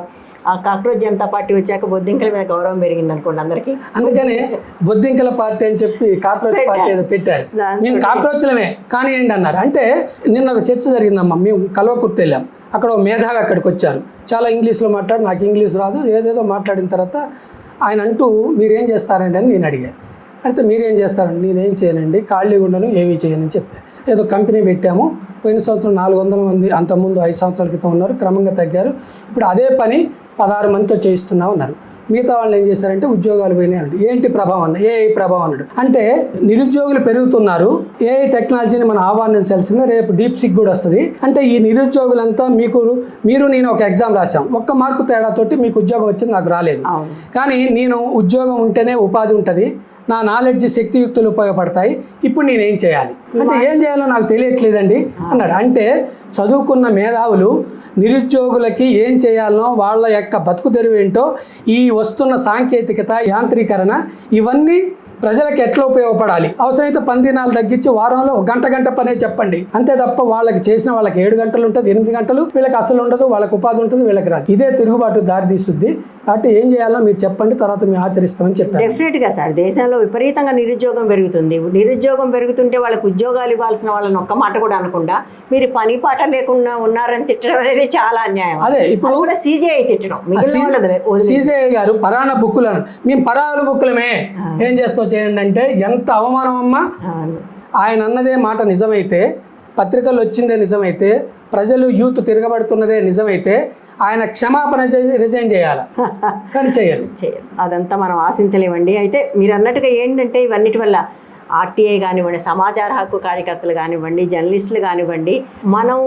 ఆ కాక్రోచ్ జనతా పార్టీ వచ్చాక బొద్దింకల మీద గౌరవం పెరిగింది అనుకోండి అందరికీ. అందుకని బొద్దింకల పార్టీ అని చెప్పి కాక్రోచ్ పార్టీ ఏదో పెట్టారు. మేము కాక్రోచ్లమే కానీ ఏంటి అన్నారు. అంటే నిన్న ఒక చర్చ జరిగిందమ్మా. మేము కల్వకుర్తి వెళ్ళాం. అక్కడ మేధావి అక్కడికి వచ్చారు. చాలా ఇంగ్లీష్లో మాట్లాడి, నాకు ఇంగ్లీష్ రాదు, ఏదేదో మాట్లాడిన తర్వాత ఆయన అంటూ మీరేం చేస్తారండి అని నేను అడిగా. అయితే మీరేం చేస్తారండి? నేనేం చేయనండి, ఖాళీగా ఉండను, ఏమీ చేయనని చెప్పాను. ఏదో కంపెనీ పెట్టాము, పోయిన సంవత్సరం 400 మంది, అంతకుముందు 5 సంవత్సరాల క్రితం ఉన్నారు, క్రమంగా తగ్గారు. ఇప్పుడు అదే పని 16 మందితో చేయిస్తున్నా ఉన్నారు. మిగతా వాళ్ళు ఏం చేస్తారంటే ఉద్యోగాలు పోయినాయి అన్నాడు. ఏంటి ప్రభావం అన్న? ఏఐ ప్రభావం అన్నాడు. అంటే నిరుద్యోగులు పెరుగుతున్నారు, ఏఐ టెక్నాలజీని మనం ఆహ్వానించాల్సిందే. రేపు DeepSeek కూడా వస్తుంది. అంటే ఈ నిరుద్యోగులంతా మీరు నేను ఒక ఎగ్జామ్ రాశాం, 1 మార్కు తేడాతోటి మీకు ఉద్యోగం వచ్చింది, నాకు రాలేదు. కానీ నేను ఉద్యోగం ఉంటేనే ఉపాధి ఉంటుంది, నా నాలెడ్జ్ శక్తియుక్తులు ఉపయోగపడతాయి, ఇప్పుడు నేనేం చేయాలి అంటే ఏం చేయాలో నాకు తెలియట్లేదండి అన్నాడు. అంటే చదువుకున్న మేధావులు నిరుద్యోగులకి ఏం చేయాలనో, వాళ్ళ యొక్క బతుకు తెరువు ఏంటో, ఈ వస్తున్న సాంకేతికత, యాంత్రీకరణ, ఇవన్నీ ప్రజలకు ఎట్లా ఉపయోగపడాలి, అవసరమైతే పని దినాలు తగ్గించి వారంలో ఒక గంట పనే చెప్పండి, అంతే తప్ప వాళ్ళకి చేసిన వాళ్ళకి 7 గంటలు ఉంటుంది, 8 గంటలు, వీళ్ళకి అసలు ఉండదు, వాళ్ళకి ఉపాధి ఉంటుంది, వీళ్ళకి రాదు. ఇదే తిరుగుబాటు దారి తీస్తుంది. కాబట్టి ఏం చేయాలో మీరు చెప్పండి, తర్వాత మేము ఆచరిస్తామని చెప్పారు. డెఫినెట్గా సార్, దేశంలో విపరీతంగా నిరుద్యోగం పెరుగుతుంది. నిరుద్యోగం పెరుగుతుంటే వాళ్ళకి ఉద్యోగాలు ఇవ్వాల్సిన వాళ్ళని ఒక్క మాట కూడా అనకుండా మీరు పని పాట లేకుండా ఉన్నారని తిట్టడం అనేది చాలా అన్యాయం. అదే ఇప్పుడు కూడా సీజేఐ తిట్టడం, సీజేఐ గారు పరాణ బుక్కులను మేము పరాణ బుక్కులమే ఏం చేస్తావు చేయండి అంటే ఎంత అవమానం అమ్మా. ఆయన అన్నదే మాట నిజమైతే, పత్రికల్లో వచ్చిందే నిజమైతే, ప్రజలు యూత్ తిరగబడుతున్నదే నిజమైతే ఆయన క్షమాపణ రిజైన్ చేయాలి, కానీ చేయరు. అదంతా మనం ఆశించలేమండి. అయితే మీరు అన్నట్టుగా ఏంటంటే ఇవన్నిటి వల్ల ఆర్టీఐ కానివ్వండి, సమాచార హక్కు కార్యకర్తలు కానివ్వండి, జర్నలిస్టులు కానివ్వండి, మనం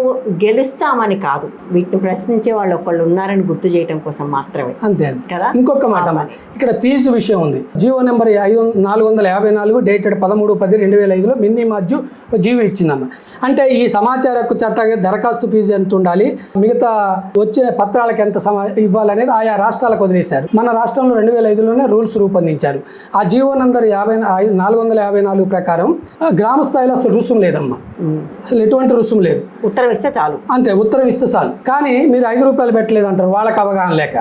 గెలుస్తామని కాదు, వీటిని ప్రశ్నించే వాళ్ళు ఒకళ్ళు ఉన్నారని గుర్తు చేయడం కోసం మాత్రమే. అంతే కదా. ఇంకొక మాట అమ్మా, ఇక్కడ ఫీజు విషయం ఉంది. జీవో నెంబర్ 454 డేటెడ్ 13/10/2005లో మిన్నీ మధ్య జీవో ఇచ్చిందమ్మా. అంటే ఈ సమాచార హక్కు చట్టానికి దరఖాస్తు ఫీజు ఎంత ఉండాలి, మిగతా వచ్చే పత్రాలకు ఎంత ఇవ్వాలనేది ఆయా రాష్ట్రాలకు వదిలేశారు. మన రాష్ట్రంలో 2005లోనే రూల్స్ రూపొందించారు. ఆ జీవో నెంబర్ 454 ప్రకారం గ్రామ స్థాయిలో అసలు రుసుము లేదమ్మా, అసలు ఎటువంటి రుసుము లేదు. ఉత్తరం ఇస్తే చాలు, అంతే, ఉత్తరం ఇస్తే చాలు. కానీ మీరు 5 రూపాయలు పెట్టలేదు అంటారు, వాళ్ళకి అవగాహన లేక.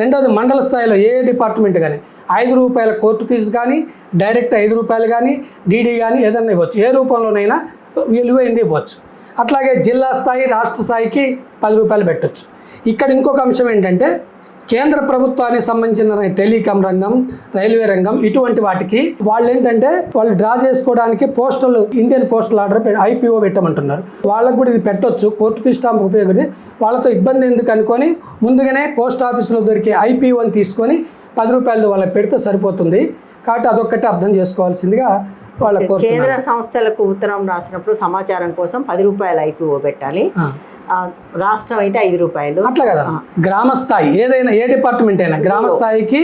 రెండోది మండల స్థాయిలో ఏ డిపార్ట్మెంట్ కానీ 5 రూపాయల కోర్టు ఫీజు కానీ, డైరెక్ట్ 5 రూపాయలు కానీ, డీడీ కానీ ఏదైనా ఇవ్వచ్చు, ఏ రూపంలోనైనా విలువైంది ఇవ్వచ్చు. అట్లాగే జిల్లా స్థాయి, రాష్ట్ర స్థాయికి 10 రూపాయలు పెట్టచ్చు. ఇక్కడ ఇంకొక అంశం ఏంటంటే కేంద్ర ప్రభుత్వానికి సంబంధించిన టెలికాం రంగం, రైల్వే రంగం, ఇటువంటి వాటికి వాళ్ళు ఏంటంటే వాళ్ళు డ్రా చేసుకోవడానికి ఇండియన్ పోస్టల్ ఆర్డర్ IPO పెట్టమంటున్నారు. వాళ్ళకు కూడా ఇది పెట్టొచ్చు, కోర్టు ఫీ స్టాంప్ ఉపయోగపడి వాళ్ళతో ఇబ్బంది ఎందుకు అనుకొని ముందుగానే పోస్ట్ ఆఫీసులో దొరికే IPOని తీసుకొని 10 రూపాయలు వాళ్ళకి పెడితే సరిపోతుంది. కాబట్టి అదొక్కటి అర్థం చేసుకోవాల్సిందిగా వాళ్ళ కేంద్ర సంస్థలకు ఉత్తరం రాసినప్పుడు సమాచారం కోసం 10 రూపాయలు IPO పెట్టాలి, రాష్ట్రం అయితే 5 రూపాయలు. అట్లా కదా. గ్రామ స్థాయి ఏదైనా ఏ డిపార్ట్మెంట్ అయినా గ్రామ స్థాయికి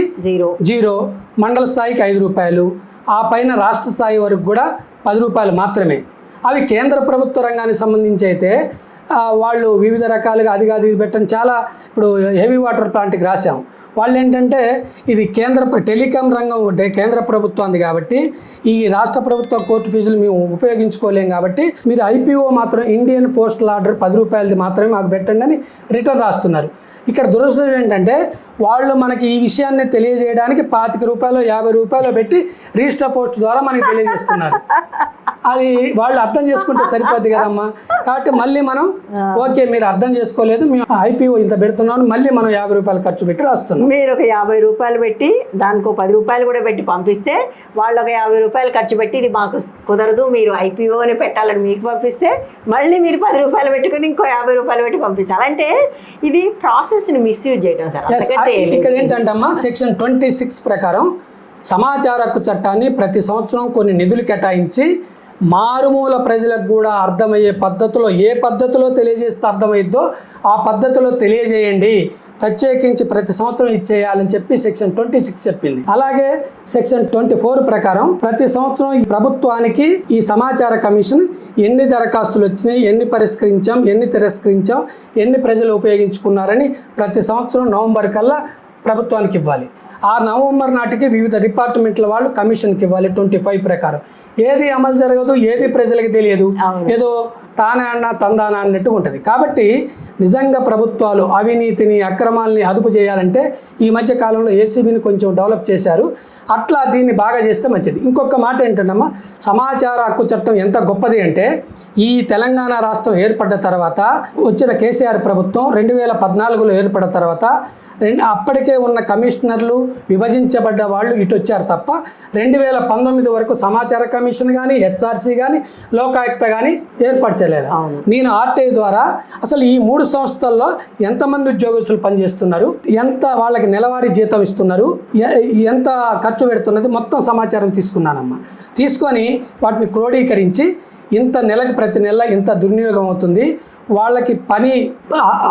0, మండల స్థాయికి 5 రూపాయలు, ఆ పైన రాష్ట్ర స్థాయి వరకు కూడా 10 రూపాయలు మాత్రమే. అవి కేంద్ర ప్రభుత్వ రంగానికి సంబంధించి అయితే వాళ్ళు వివిధ రకాలుగా అది కాదు ఇది పెట్టని చాలా, ఇప్పుడు హెవీ వాటర్ ప్లాంట్కి రాసాం, వాళ్ళు ఏంటంటే ఇది టెలికాం రంగం కేంద్ర ప్రభుత్వాన్ని కాబట్టి ఈ రాష్ట్ర ప్రభుత్వ కోర్టు ఫీజులు మేము ఉపయోగించుకోలేం కాబట్టి మీరు IPO మాత్రం ఇండియన్ పోస్టల్ ఆర్డర్ 10 రూపాయలది మాత్రమే మాకు పెట్టండి అని రిటర్న్ రాస్తున్నారు. ఇక్కడ దురదృష్టం ఏంటంటే వాళ్ళు మనకి ఈ విషయాన్ని తెలియజేయడానికి 25 రూపాయలు 50 రూపాయలు పెట్టి రిజిస్టర్ పోస్ట్ ద్వారా మనకి తెలియజేస్తున్నారు. అది వాళ్ళు అర్థం చేసుకుంటే సరిపోద్ది కదమ్మా. కాబట్టి మళ్ళీ మనం ఓకే మీరు అర్థం చేసుకోలేదు, మేము IPO ఇంత పెడుతున్నాను, మళ్ళీ మనం 50 రూపాయలు ఖర్చు పెట్టి రాస్తున్నాం. మీరు ఒక 50 రూపాయలు పెట్టి దానికి 10 రూపాయలు కూడా పెట్టి పంపిస్తే వాళ్ళు ఒక 50 రూపాయలు ఖర్చు పెట్టి ఇది మాకు కుదరదు మీరు IPOని పెట్టాలని మీకు పంపిస్తే మళ్ళీ మీరు 10 రూపాయలు పెట్టుకుని ఇంకో 50 రూపాయలు పెట్టి పంపించాలి. అంటే ఇది ప్రాసెస్ని మిస్యూజ్ చేయడం సార్. ఇక్కడ ఏంటంటే అమ్మా సెక్షన్ 26 ప్రకారం సమాచార హక్కు చట్టాన్ని ప్రతి సంవత్సరం కొన్ని నిధులు కేటాయించి మారుమూల ప్రజలకు కూడా అర్థమయ్యే పద్ధతిలో ఏ పద్ధతిలో తెలియజేస్తే అర్థమైద్దో ఆ పద్ధతిలో తెలియజేయండి, ప్రత్యేకించి ప్రతి సంవత్సరం ఇచ్చేయాలని చెప్పి సెక్షన్ 26 చెప్పింది. అలాగే సెక్షన్ 24 ప్రకారం ప్రతి సంవత్సరం ఈ ప్రభుత్వానికి ఈ సమాచార కమిషన్ ఎన్ని దరఖాస్తులు వచ్చినాయి, ఎన్ని పరిష్కరించాం, ఎన్ని తిరస్కరించాం, ఎన్ని ప్రజలు ఉపయోగించుకున్నారని ప్రతి సంవత్సరం నవంబర్ కల్లా ప్రభుత్వానికి ఇవ్వాలి. ఆ నవంబర్ నాటికి వివిధ డిపార్ట్మెంట్ల వాళ్ళు కమిషన్కి ఇవ్వాలి 25 ప్రకారం. ఏది అమలు జరగదు, ఏది ప్రజలకు తెలియదు, ఏదో తానే అన్న తందానా అన్నట్టు ఉంటుంది. కాబట్టి నిజంగా ప్రభుత్వాలు అవినీతిని అక్రమాలని అదుపు చేయాలంటే ఈ మధ్య కాలంలో ACBని కొంచెం డెవలప్ చేశారు, అట్లా దీన్ని బాగా చేస్తే మంచిది. ఇంకొక మాట ఏంటంటమ్మా, సమాచార హక్కు చట్టం ఎంత గొప్పది అంటే ఈ తెలంగాణ రాష్ట్రం ఏర్పడ్డ తర్వాత వచ్చిన కేసీఆర్ ప్రభుత్వం 2014లో ఏర్పడిన తర్వాత అప్పటికే ఉన్న కమిషనర్లు విభజించబడ్డ వాళ్ళు ఇటు వచ్చారు తప్ప 2019 వరకు సమాచార కమిషన్ కానీ HRC కానీ లోకాయుక్త కానీ ఏర్పరచలేదు. నేను RTI ద్వారా అసలు ఈ 3 సంస్థల్లో ఎంతమంది ఉద్యోగస్తులు పనిచేస్తున్నారు, ఎంత వాళ్ళకి నెలవారీ జీతం ఇస్తున్నారు, ఎంత ఖర్చు పెడుతున్నది మొత్తం సమాచారం తీసుకున్నానమ్మా. తీసుకొని వాటిని క్రోడీకరించి ఇంత నెలకు ప్రతి నెల ఇంత దుర్వినియోగం అవుతుంది, వాళ్ళకి పని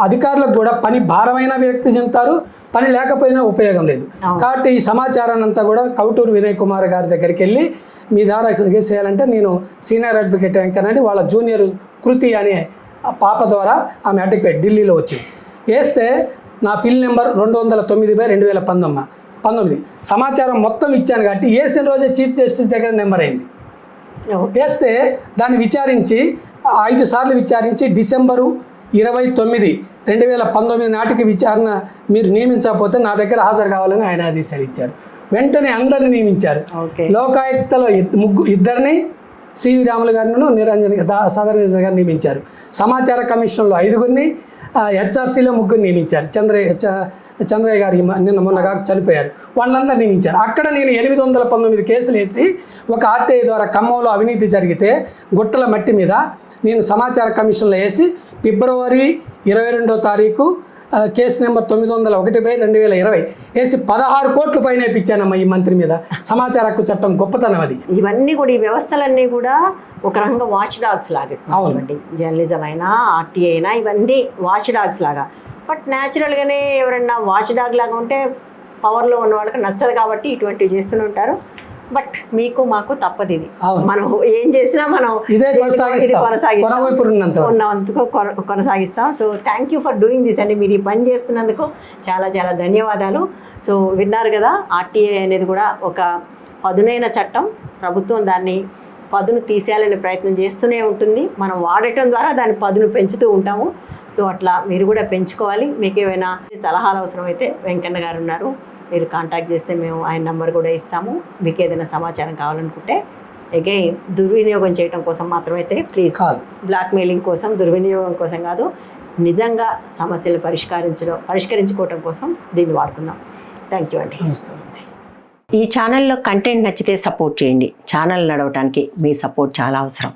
అధికారులకు కూడా పని భారమైన వ్యక్తి చెందుతారు, పని లేకపోయినా ఉపయోగం లేదు. కాబట్టి ఈ సమాచారాన్ని అంతా కూడా కౌటూరు వినయ్ కుమార్ గారి దగ్గరికి వెళ్ళి మీ ద్వారా చేయాలంటే నేను సీనియర్ అడ్వకేట్ వెంకనండి వాళ్ళ జూనియర్ కృతి అనే పాప ద్వారా ఆమె అడ్వకేట్ ఢిల్లీలో వచ్చింది. వేస్తే నా ఫిల్ నెంబర్ 209/2019 19 సమాచారం మొత్తం ఇచ్చాను కాబట్టి వేసిన రోజే చీఫ్ జస్టిస్ దగ్గర నెంబర్ అయింది. వేస్తే దాన్ని విచారించి 5 సార్లు విచారించి డిసెంబరు 29, 2019 నాటికి విచారణ మీరు నియమించకపోతే నా దగ్గర హాజరు కావాలని ఆయన ఆదేశాలు ఇచ్చారు. వెంటనే అందరిని నియమించారు. లోకాయుక్తలో ఇద్దరిని సివి రాములు గారిను నిరంజన్ సాధారణ గారిని నియమించారు. సమాచార కమిషన్లో 5గురిని, హెచ్ఆర్సీలో 3 నియమించారు. చంద్రయ్య గారు మొన్నగా చనిపోయారు, వాళ్ళందరూ నియమించారు. అక్కడ నేను 819 కేసులు వేసి ఒక ఆర్టీఐ ద్వారా ఖమ్మంలో అవినీతి జరిగితే గుట్టల మట్టి మీద నేను సమాచార కమిషన్లో వేసి ఫిబ్రవరి 22వ తారీఖు కేసు నెంబర్ 901/2020 వేసి 16 కోట్లు ఫైన్ వేయించానమ్మా ఈ మంత్రి మీద. సమాచార హక్కు చట్టం గొప్పతనం అది. ఇవన్నీ కూడా ఈ వ్యవస్థలన్నీ కూడా ఒక రకంగా వాచ్ డాగ్స్ లాగా. అవునండి, జర్నలిజం అయినా ఆర్టీఐ అయినా ఇవన్నీ వాచ్ డాగ్స్ లాగా. బట్ న్యాచురల్గానే ఎవరన్నా వాచ్ డాగ్ లాగా ఉంటే పవర్లో ఉన్న వాళ్ళకి నచ్చదు కాబట్టి ఇటువంటివి చేస్తూనే ఉంటారు. బట్ మీకు మాకు తప్పదు, ఇది మనం ఏం చేసినా మనం ఇది కొనసాగిస్తాం. So thank you for doing this అండి. మీరు ఈ పని చేస్తున్నందుకు చాలా చాలా ధన్యవాదాలు. సో విన్నారు కదా, ఆర్టీఐ అనేది కూడా ఒక పదునైన చట్టం. ప్రభుత్వం దాన్ని పదును తీసేయాలనే ప్రయత్నం చేస్తూనే ఉంటుంది. మనం వాడటం ద్వారా దాని పదును పెంచుతూ ఉంటాము. సో అట్లా మీరు కూడా పెంచుకోవాలి. మీకు ఏమైనా సలహాలు అవసరమైతే వెంకన్న గారు ఉన్నారు, మీరు కాంటాక్ట్ చేస్తే మేము ఆయన నెంబర్ కూడా ఇస్తాము. మీకు ఏదైనా సమాచారం కావాలనుకుంటే అగైన్ దుర్వినియోగం చేయడం కోసం మాత్రమైతే ప్లీజ్, బ్లాక్మెయిలింగ్ కోసం, దుర్వినియోగం కోసం కాదు, నిజంగా సమస్యలు పరిష్కరించుకోవటం కోసం దీన్ని వాడుకుందాం. థ్యాంక్ యూ అండి. ఈ ఛానల్లో కంటెంట్ నచ్చితే సపోర్ట్ చేయండి. ఛానల్ నడవడానికి మీ సపోర్ట్ చాలా అవసరం.